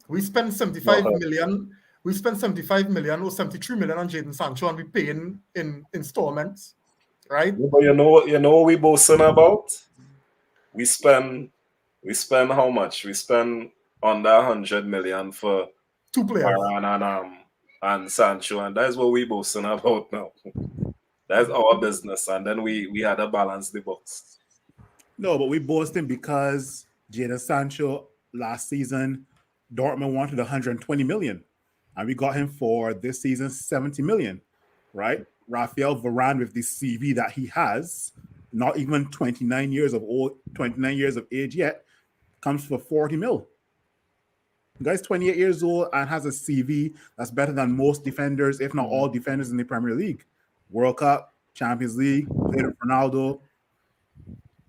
We spend 75 million we spent 75 million or 73 million on Jadon Sancho and we pay in installments, right? But you know what we boasting about? We spend how much? We spend under 100 million for 2 players. Varane and Sancho, and that's what we boasting about now. That's our business, and then we had to balance the books. No, but we boasting because Jadon Sancho last season, Dortmund wanted 120 million, and we got him for this season 70 million, right? Rafael Varane with the CV that he has, not even 29 years of age yet, comes for 40 mil. The guy's 28 years old and has a CV that's better than most defenders, if not all defenders in the Premier League. World Cup, Champions League, played with Ronaldo.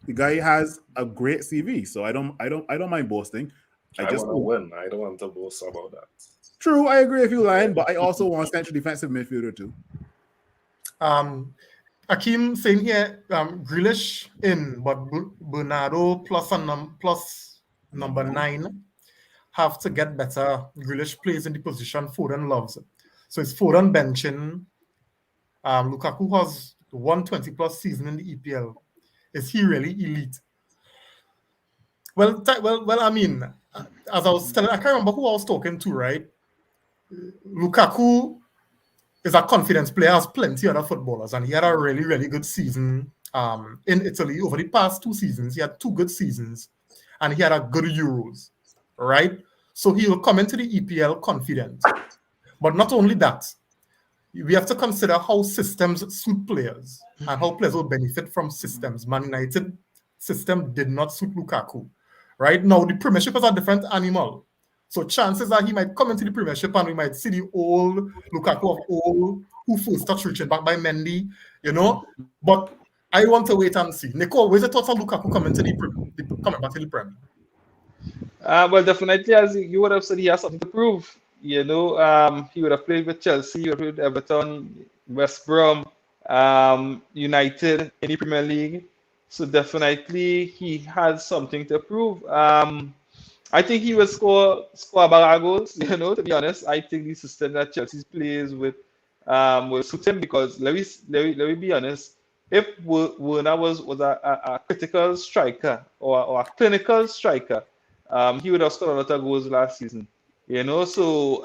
The guy has a great CV, so I don't mind boasting. I want to win. I don't want to boast about that. True, I agree with you, Lion, but I also want central defensive midfielder too. Akeem saying here, Grealish in, but Bernardo plus number 9 have to get better. Grealish plays in the position Foden loves. So it's Foden benching. Lukaku has 120 plus season in the EPL. Is he really elite? Well, I mean, as I was telling, I can't remember who I was talking to, right? Lukaku is a confidence player, has plenty of other footballers, and he had a really, really good season in Italy over the past 2 seasons. He had 2 good seasons, and he had a good Euros, right? So he will come into the EPL confident. But not only that, we have to consider how systems suit players and how players will benefit from systems. Man United system did not suit Lukaku. Right now, the Premiership is a different animal. So chances are he might come into the Premiership and we might see the old Lukaku of old who first starts reaching back by Mendy, you know. But I want to wait and see. Nicole, where's your thoughts on Lukaku coming back to the Premier? Well, definitely, as you would have said, he has something to prove. You know, he would have played with Chelsea, he would have played with Everton, West Brom, United in the Premier League. So definitely, he has something to prove. I think he will score a bag of goals. You know, to be honest, I think the system that Chelsea plays with will suit him because let me be honest. If Werner was a critical striker or a clinical striker, he would have scored a lot of goals last season. You know, so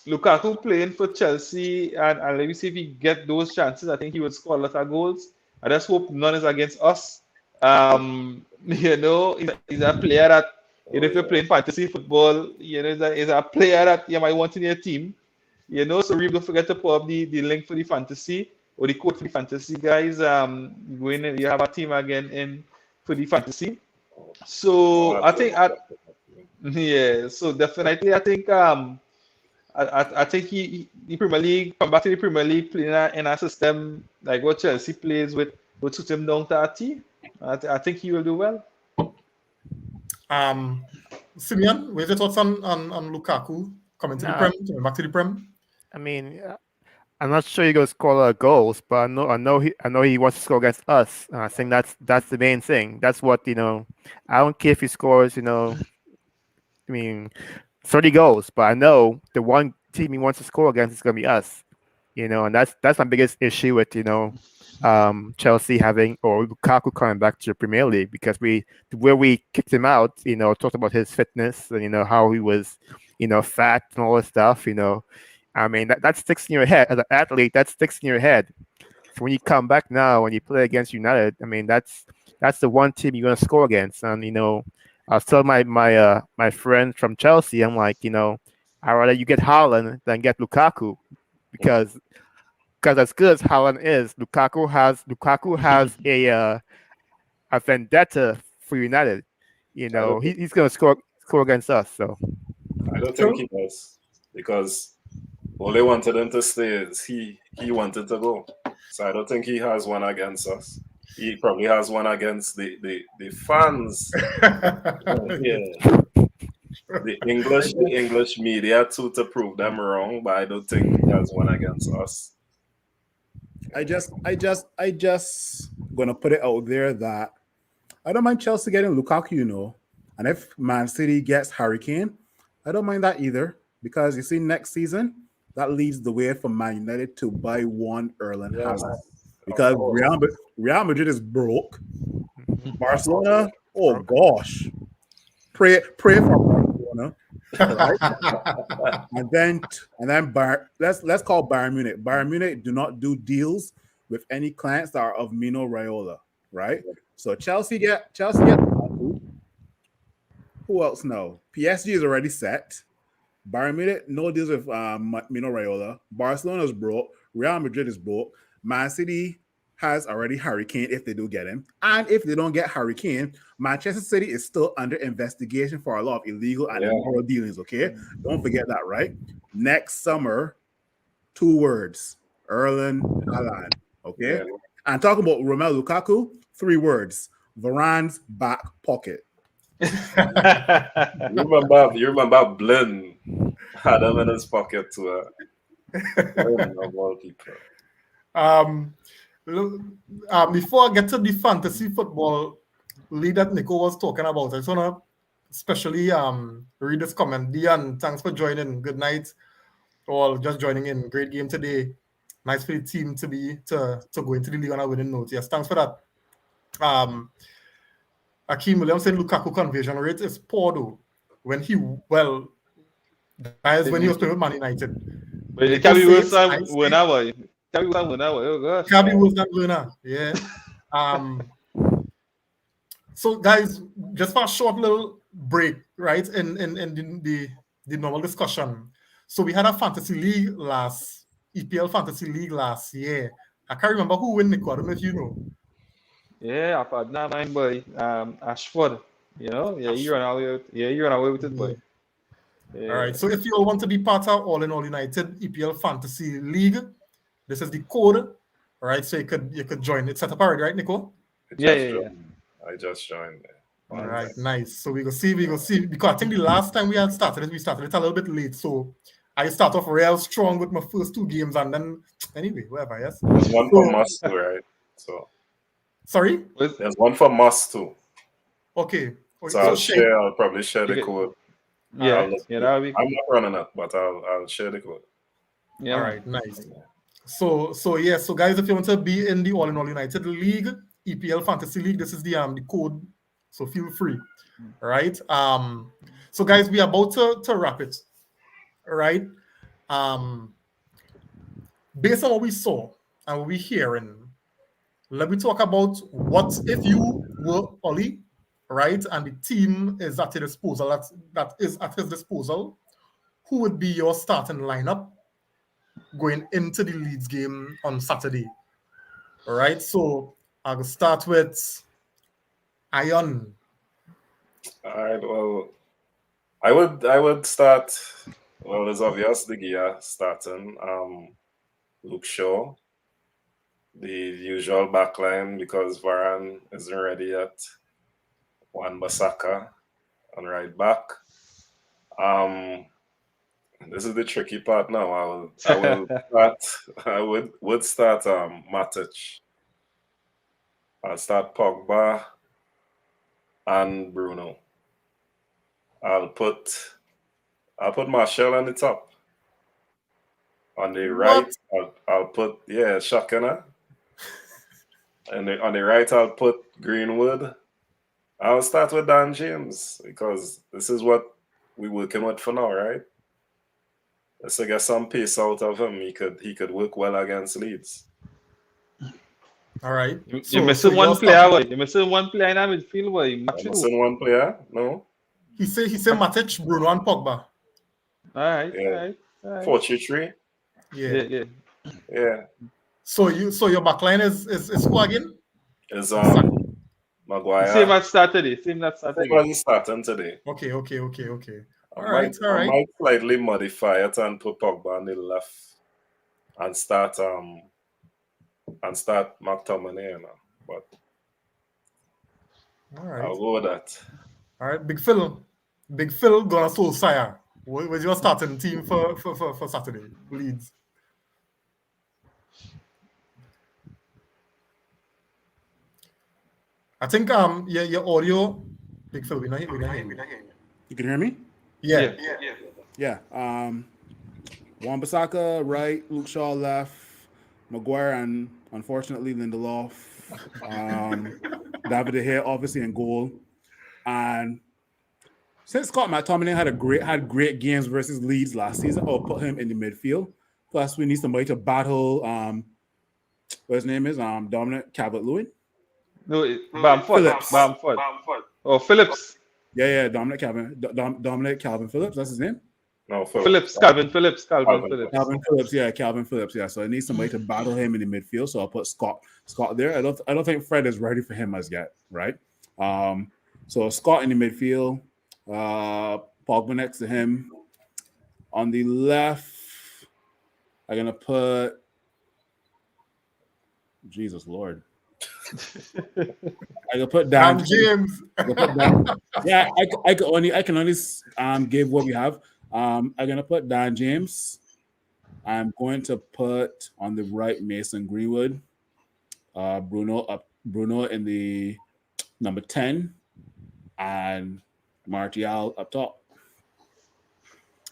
Lukaku playing for Chelsea and let me see if he get those chances. I think he would score a lot of goals. I just hope none is against us. You know, he's a player that, you know, if you're playing fantasy football, you know, he's a player that you might want in your team. You know, so really don't forget to put up the link for the fantasy or the code for the fantasy, guys. You have a team again for the fantasy. So I think yeah, so definitely I think I think the Premier League, come back to the Premier League playing in a system like what Chelsea plays with would suit him down to a T. I think he will do well. Simeon, where's your thoughts on Lukaku coming to the Prem, coming back to the Prem? I mean, I'm not sure he's gonna score a lot of goals, but I know he wants to score against us. I think that's the main thing. That's what, you know. I don't care if he scores, you know. I mean, 30 goals, but I know the one team he wants to score against is gonna be us. You know, and that's my biggest issue with, you know, Chelsea having or Lukaku coming back to the Premier League because where we kicked him out, you know, talked about his fitness and, you know, how he was, you know, fat and all this stuff, you know. I mean, that sticks in your head. As an athlete, that sticks in your head. So when you come back now, when you play against United, I mean, that's the one team you're going to score against. And, you know, I was telling my friend from Chelsea, I'm like, you know, I'd rather you get Haaland than get Lukaku because as good as Haaland is, Lukaku has a vendetta for United. You know, he's going to score against us. So I don't think he does because all they wanted him to stay is he wanted to go. So I don't think he has one against us. He probably has one against the fans. Yeah. The English media too to prove them wrong, but I don't think he has one against us. I just gonna put it out there that I don't mind Chelsea getting Lukaku, you know. And if Man City gets Harry Kane, I don't mind that either. Because you see, next season, that leads the way for Man United to buy one Erling Yes, Haaland. Because of course. Real Madrid is broke. Barcelona, oh gosh. Pray for Barcelona. Right? and then let's call Bayern Munich. Bayern Munich do not do deals with any clients that are of Mino Raiola, right? So Chelsea get who else? No, PSG is already set. Bayern Munich no deals with Mino Raiola. Barcelona is broke. Real Madrid is broke. Man City has already Harry Kane if they do get him, and if they don't get Harry Kane, Manchester City is still under investigation for a lot of illegal and immoral dealings. Okay, don't forget that, right? Next summer, 2 words: Erling Haaland. Okay, and talking about Romelu Lukaku, 3 words: Varane's back pocket. You remember Blin had him in his pocket too. Before I get to the fantasy football lead that Nico was talking about, I just want to especially read this comment. Dian, thanks for joining. Good night. All just joining in. Great game today. Nice for the team to go into the league on a winning note. Yes, thanks for that. Akeem Williams saying Lukaku conversion rate is poor though. That is when he was playing with Man United. But it can be worse than whenever. Oh gosh. Can be worse than Werner. Yeah. So guys, just for a short little break, right? In the normal discussion. So we had a fantasy league EPL fantasy league last year. I can't remember who won, Nico. I don't know if you know. Yeah, I've had that mine boy. Ashford. You know, you run away with it, boy. Yeah. All right. So if you all want to be part of All in All United EPL Fantasy League, this is the code. All right. So you could join. It's set up already, right, Nico? Yeah. I just joined. All right, nice. So we go see because I think the last time we started it a little bit late. So I start off real strong with my first 2 games, and then anyway, whatever. Yes. There's one for must too, right? So. Sorry. There's one for must too. Okay. So I'll probably share the code. Yeah, that'll be cool. I'm not running it, but I'll share the code. Yeah. All right, nice. So guys, if you want to be in the All in All United League, EPL Fantasy League, this is the code. So feel free. All right. So guys, we are about to wrap it. All right. Based on what we saw and what we're hearing, let me talk about what if you were Oli, right, and the team is at your disposal. That is at his disposal. Who would be your starting lineup going into the Leeds game on Saturday? All right. So I'll start with Ion. All right. Well, I would start. Well, it's obvious the gear starting. Luke Shaw, the usual backline because Varane isn't ready yet. Wan-Bissaka on right back. This is the tricky part now. I would start Matic. I'll start Pogba and Bruno. I'll put Martial on the top. On the right, I'll put shocking her. And on the right, I'll put Greenwood. I'll start with Dan James because this is what we're working with for now, right? Let's get some pace out of him. He could work well against Leeds. All right. You're missing one player, boy. You're missing one player in the midfield, boy. I'm missing one player? No. He said Matic, Bruno, and Pogba. All right. 4-3-3. Yeah. So your backline is who again? Is Maguire. Same as Saturday. Same as starting today. Okay. All I right. might slightly modify it and put Pogba on the left and start McTominay, you know. But all right. I'll go with that. All right, Big Phil gonna Solskjaer. What's your starting team for Saturday, Leeds? I think your audio, Big Phil, we not hear you. You can hear me? Yeah. Yeah. Wan-Bissaka right, Luke Shaw left, Maguire and unfortunately Lindelof. David De Gea obviously in goal. And since Scott McTominay had great games versus Leeds last season, I'll put him in the midfield. Plus, we need somebody to battle. What his name is? Dominic Calvert-Lewin. No, Bamford. Phillips. Bamford. Oh, Phillips. Yeah, Dominic Calvin Phillips. That's his name. No, Phillips. Calvin Phillips. Calvin Calvin Phillips. Yeah, so I need somebody to battle him in the midfield. So I'll put Scott there. I don't think Fred is ready for him as yet, right? So Scott in the midfield, Pogba next to him. On the left, I'm gonna put Jesus Lord. I can put Dan James. Yeah, I can only give what we have. I'm gonna put Dan James. I'm going to put on the right Mason Greenwood, Bruno in the number 10, and Martial up top.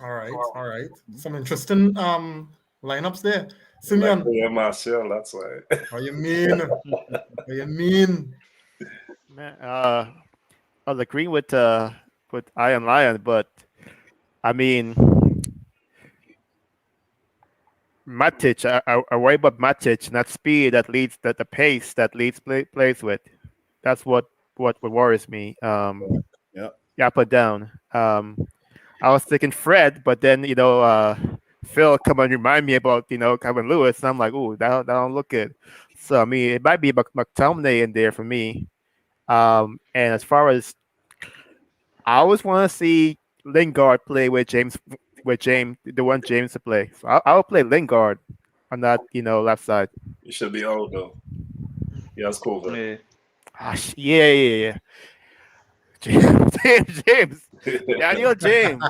All right. Some interesting lineups there. Simeon. Yeah, Martial, that's why. What you mean? Man, I'll agree with Iron Lion, but I mean, Matic. I worry about Matic, not speed that leads that the pace that Leeds plays with. That's what worries me. Yeah, put down. I was thinking Fred, but then Phil come and remind me about Calvin Lewis, and I'm like, ooh, that don't look good. So I mean, it might be McTominay in there for me. And as far as I always want to see Lingard play with James, the one James to play. So I'll play Lingard on that left side. You should be out though. He has COVID. Yeah. James. Daniel James.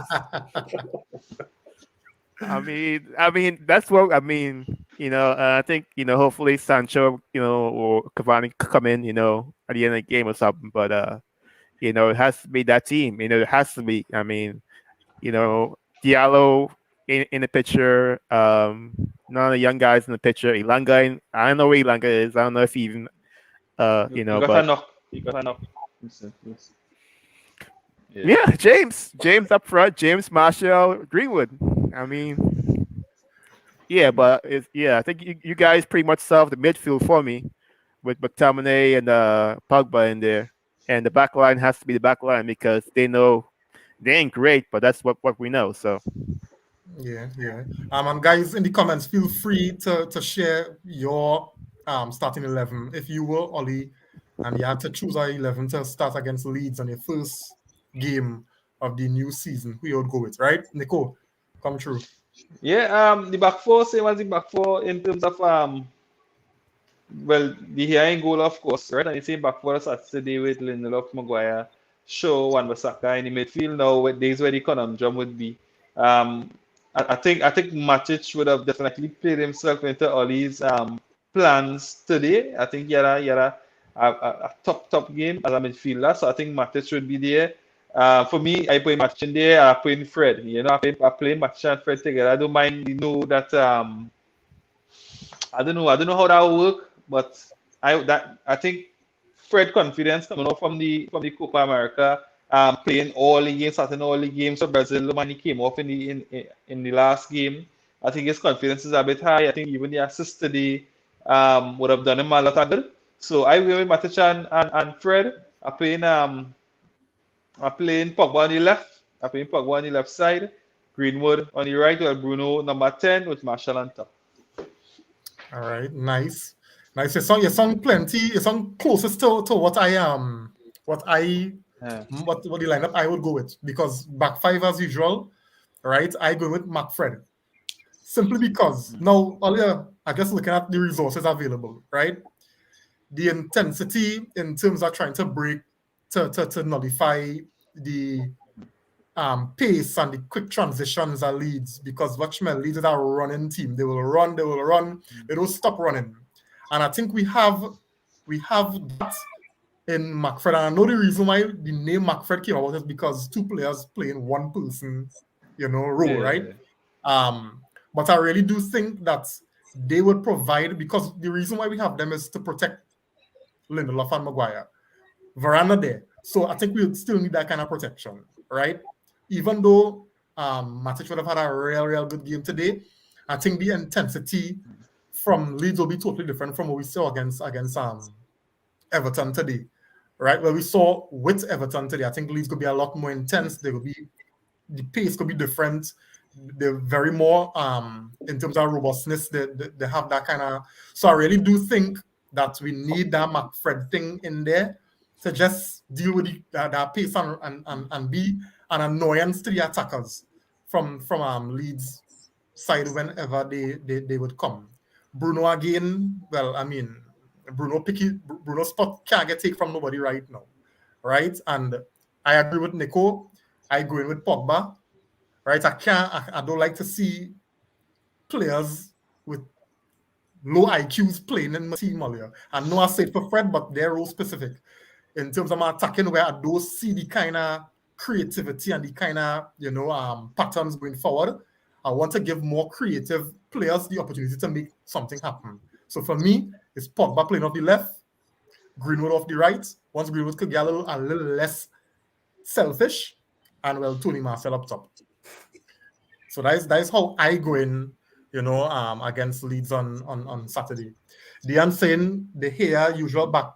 I mean, that's what I mean. I think hopefully Sancho, or Cavani come in, at the end of the game or something. But it has to be that team. It has to be. I mean, Diallo in the picture. None of the young guys in the picture. Ilanga, I don't know where Ilanga is. I don't know if he even, He got a knock. Listen. Yeah, James up front, James, Martial, Greenwood. I mean, yeah, but I think you guys pretty much solved the midfield for me with McTominay and Pogba in there, and the back line has to be the back line because they know they ain't great, but that's what we know. So yeah. And guys in the comments, feel free to share your starting 11 if you were Ollie and you had to choose our 11 to start against Leeds on your first game of the new season. Who you would go with, right? Nico, come true. Yeah, the back four, same as the back four in terms of the here goal, of course, right? And the same back four Saturday with Lindelof, Maguire, Shaw, Wan-Bissaka in the midfield. Now, days where the conundrum would be. I think Matic would have definitely played himself into Ollie's plans today. I think he had a top game as a midfielder, so I think Matic would be there. For me, I play Matic in there. I play Fred. I play Matic and Fred together. I don't mind. That I don't know how that will work, but I think Fred confidence coming off from the Copa America, playing all the games, starting all the games for Brazil when he came off in the last game. I think his confidence is a bit high. I think even the assist today would have done him a lot of good. So I will with Matic and Fred. I'm playing Pogba on the left. I'm playing Pogba on the left side. Greenwood on the right with Bruno number 10 with Martial on top. All right, nice. You sound plenty. You sound closest to what I what the lineup I would go with, because back five as usual, right? I go with McFred. Simply because now earlier, I guess looking at the resources available, right? The intensity in terms of trying to break to nullify the pace and the quick transitions at Leeds, because Watchmen Leeds is a running team. They will run, they don't stop running. And I think we have that in McFred. And I know the reason why the name McFred came about is because two players playing one person role, right? But I really do think that they would provide, because the reason why we have them is to protect Lindelof and Maguire. Varane there. So I think we would still need that kind of protection, right? Even though Matic would have had a real good game today, I think the intensity from Leeds will be totally different from what we saw against Everton today, right? Where we saw with Everton today, I think Leeds could be a lot more intense. They could be, the pace could be different. They're very more in terms of robustness. They have that kind of. So I really do think that we need that McFred thing in there to just deal with that pace and be an annoyance to the attackers from Leeds side whenever they would come. Bruno again, well, I mean, Bruno spot can't get take from nobody right now, right? And I agree with Nico. I agree with Pogba, right? I don't like to see players with low IQs playing in my team earlier. I know I said for Fred, but they're role specific in terms of my attacking, where I don't see the kind of creativity and the kind of patterns going forward. I want to give more creative players the opportunity to make something happen. So for me, it's Pogba playing off the left, Greenwood off the right. Once Greenwood could get a little less selfish, and well, Tony Marcel up top. So that is how I go in, against Leeds on Saturday. Diane saying the here usual back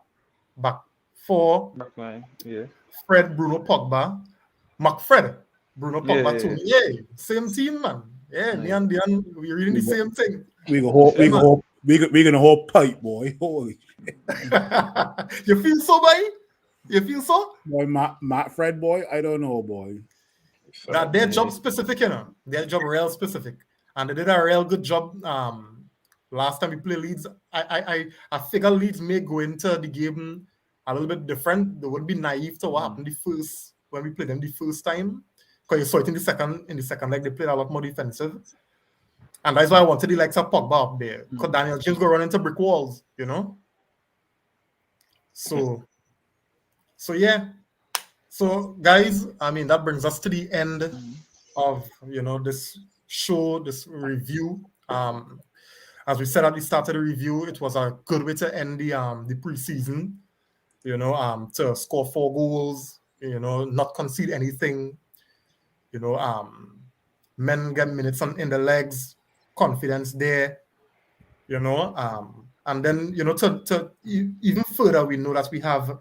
four. Fred, Bruno, Pogba, McFred, Bruno, Pogba, Tony. Yeah, same team, man. Yeah, me and Diane, we're reading the same thing. We gonna hold pipe, boy. Holy You feel so, boy? You feel so? Boy, Matt Fred, boy, I don't know, boy. That their job specific, their job real specific, and they did a real good job. Last time we played Leeds, I figure Leeds may go into the game a little bit different. They would be naive to what happened when we played them the first time, because you saw it in the second leg they played a lot more defensive, and that's why I wanted the likes of Pogba up there, because Daniel James go run into brick walls, So yeah. So, guys, I mean, that brings us to the end of, this show, this review. As we said at the start of the review, it was a good way to end the preseason, to score 4 goals, not concede anything, men get minutes in the legs, confidence there, and then, to even further, we know that we have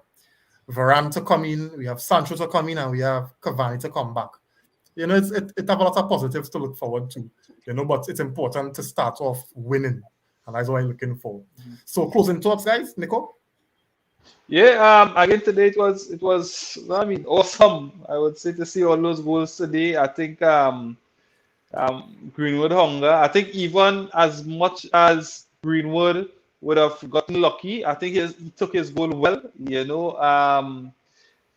Varane to come in, we have Sancho to come in, and we have Cavani to come back. It have a lot of positives to look forward to, but it's important to start off winning, and that's what I'm looking for. So closing thoughts, guys. Nico? Yeah, again today it was I mean awesome. I would say to see all those goals today. I think Greenwood hunger. I think even as much as Greenwood would have gotten lucky, I think he took his goal well.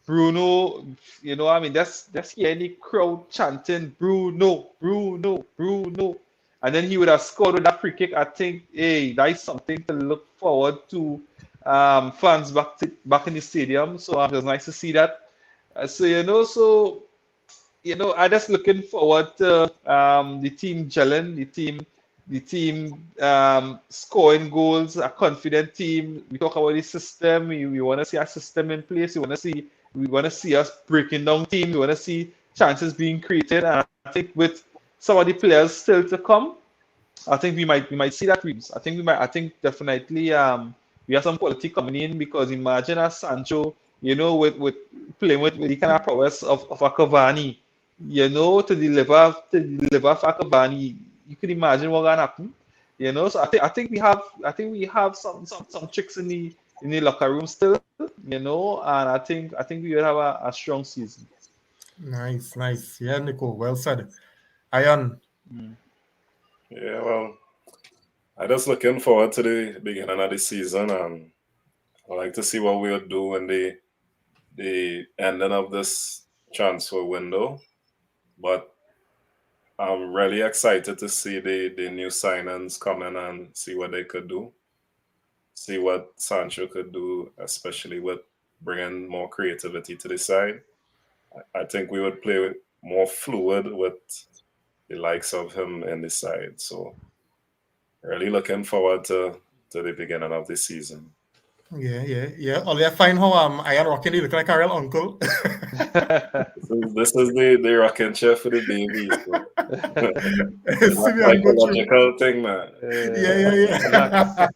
Bruno, I mean that's hearing the crowd chanting Bruno, Bruno, Bruno, and then he would have scored with that free kick. I think, hey, that is something to look forward to. Fans back in the stadium, so it was nice to see that. I'm just looking forward to the team gelling, the team scoring goals, a confident team. We talk about the system. We want to see our system in place. We want to see us breaking down team. We want to see chances being created. And I think with some of the players still to come, I think we might see that. I think definitely we have some quality coming in, because imagine as Sancho, with playing with the kind of prowess of a Cavani, to deliver for Cavani, you could imagine what gonna happen. So I think we have some tricks in the locker room still, and I think we will have a strong season. Nice. Yeah, Nico, well said. Ian. Yeah, well, I'm just looking forward to the beginning of the season, and I like to see what we'll do in the ending of this transfer window. But I'm really excited to see the new signings come in and see what they could do. See what Sancho could do, especially with bringing more creativity to the side. I think we would play more fluid with the likes of him in the side. So really looking forward to the beginning of the season. Yeah. Only I find how Ian Rockin look like a real uncle. This is the rocking chair for the baby. So. It's a Simeon, go through. psychological thing, man. Yeah.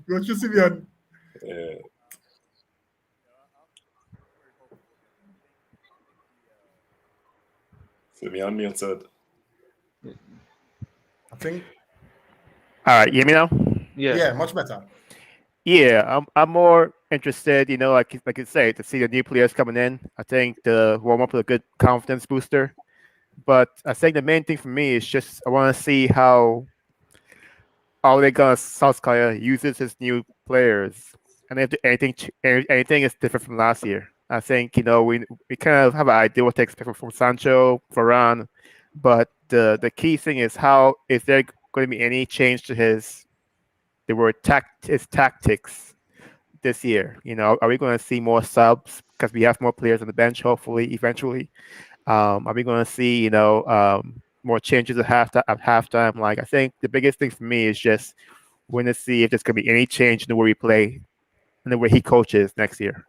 Go through, Simeon. Yeah. Simeon muted. I think. All right, you hear me now? Yeah, much better. Yeah, I'm more interested, like you say, to see the new players coming in. I think the warm up is a good confidence booster. But I think the main thing for me is just I want to see how Ole Gunnar Solskjaer uses his new players, and if anything is different from last year. I think we kind of have an idea what to expect from Sancho, Varane, but the key thing is how is there going to be any change to his tactics this year? Are we going to see more subs because we have more players on the bench? Hopefully, eventually, are we going to see more changes at halftime? Like I think the biggest thing for me is just want to see if there's going to be any change in the way we play and the way he coaches next year.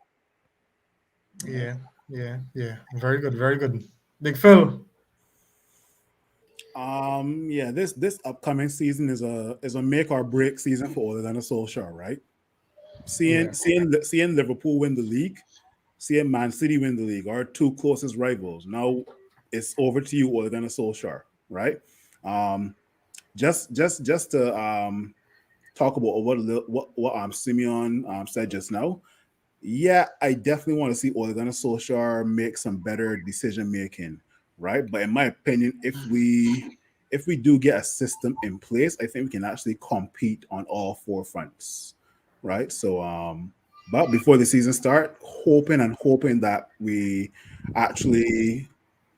Yeah. Very good. Big Phil. Yeah, this upcoming season is a make or break season for Ole Gunnar Solskjaer, right? Seeing Liverpool win the league, seeing Man City win the league, our two closest rivals. Now it's over to you, Ole Gunnar Solskjaer, right? Just to talk about what Simeon said just now. Yeah, I definitely want to see Ole Gunnar Solskjaer make some better decision making, right? But in my opinion, if we do get a system in place, I think we can actually compete on all four fronts, right? So, but before the season start, hoping that we actually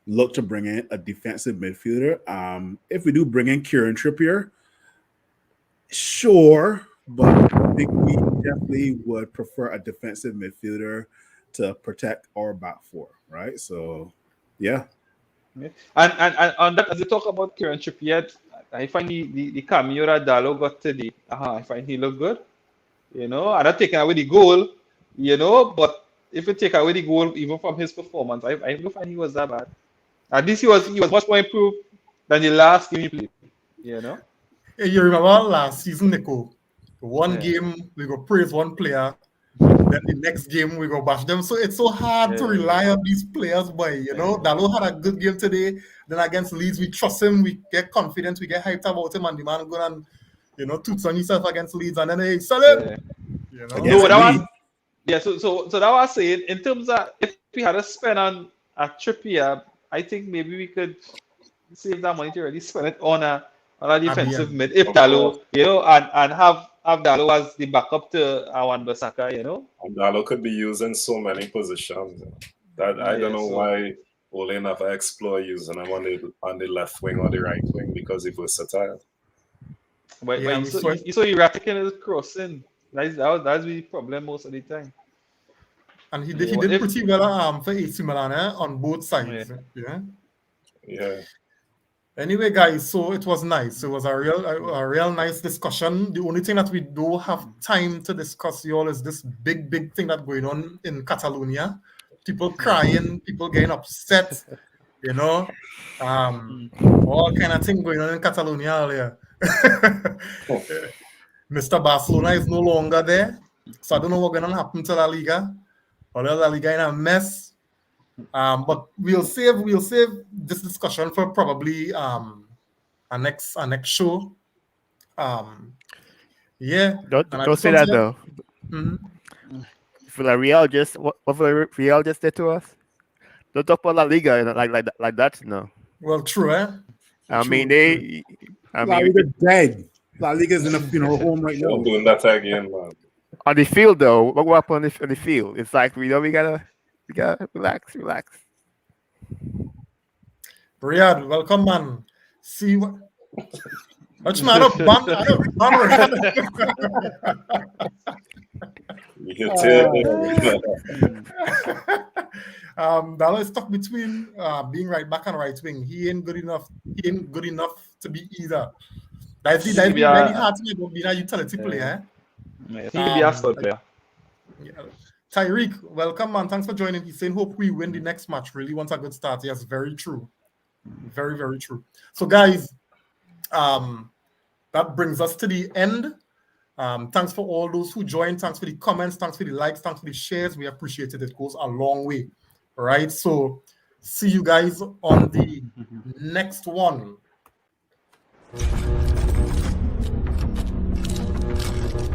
look to bring in a defensive midfielder. If we do bring in Kieran Trippier, sure, but I think we definitely would prefer a defensive midfielder to protect our back four, right? So, yeah. And on that, as you talk about Kieran Trippier, I find the cameo that Dalo got today, I find he looked good. I'm not taking away the goal, but if you take away the goal, even from his performance, I don't find he was that bad. At least he was much more improved than the last game he played, Hey, you remember last season, Nico? One game we go praise one player, then the next game we go bash them. So it's so hard to rely on these players, boy. Dalo had a good game today. Then against Leeds, we trust him, we get confidence, we get hyped about him, and the man go and toots on himself against Leeds, and then hey, sell him. Against Leeds. So that was saying in terms of if we had to spend on a Trippier, I think maybe we could save that money to really spend it on a defensive mid if Dalo, and have Dalo as the backup to Wan-Bissaka, And Dalo could be used in so many positions. That I don't know why Ole never explore using him on the left wing or the right wing because he's versatile. But he's so erratic in his crossing. That's the problem most of the time. And he did pretty well for AC Milan on both sides. Yeah. Anyway, guys, so it was nice. It was a real nice discussion. The only thing that we do have time to discuss, y'all, is this big thing that's going on in Catalonia. People crying, people getting upset, all kind of thing going on in Catalonia earlier. Mr. Barcelona is no longer there, so I don't know what's going to happen to La Liga. Or La Liga in a mess. But we'll save this discussion for probably our next show. Don't say that though. Villarreal just what Villarreal just did to us. Don't talk about La Liga like that, no. Well, true, eh? La Liga's dead. La Liga's in a funeral home right now. I'm doing that again, man. On the field, though, what happened on the field? It's like we gotta relax. Riyadh, welcome, man. See what? Which man up, ban Riyadh. You too. Dalo is stuck between being right back and right wing. He ain't good enough. He ain't good enough to be either. That's the very hard thing about being a utility player. I think he'll be a squad player. Yeah. Tyreek, welcome, man. Thanks for joining. He's saying, hope we win the next match. Really want a good start. Yes, very true. Very, very true. So, guys, that brings us to the end. Thanks for all those who joined. Thanks for the comments. Thanks for the likes. Thanks for the shares. We appreciate it. It goes a long way. All right. So, see you guys on the next one.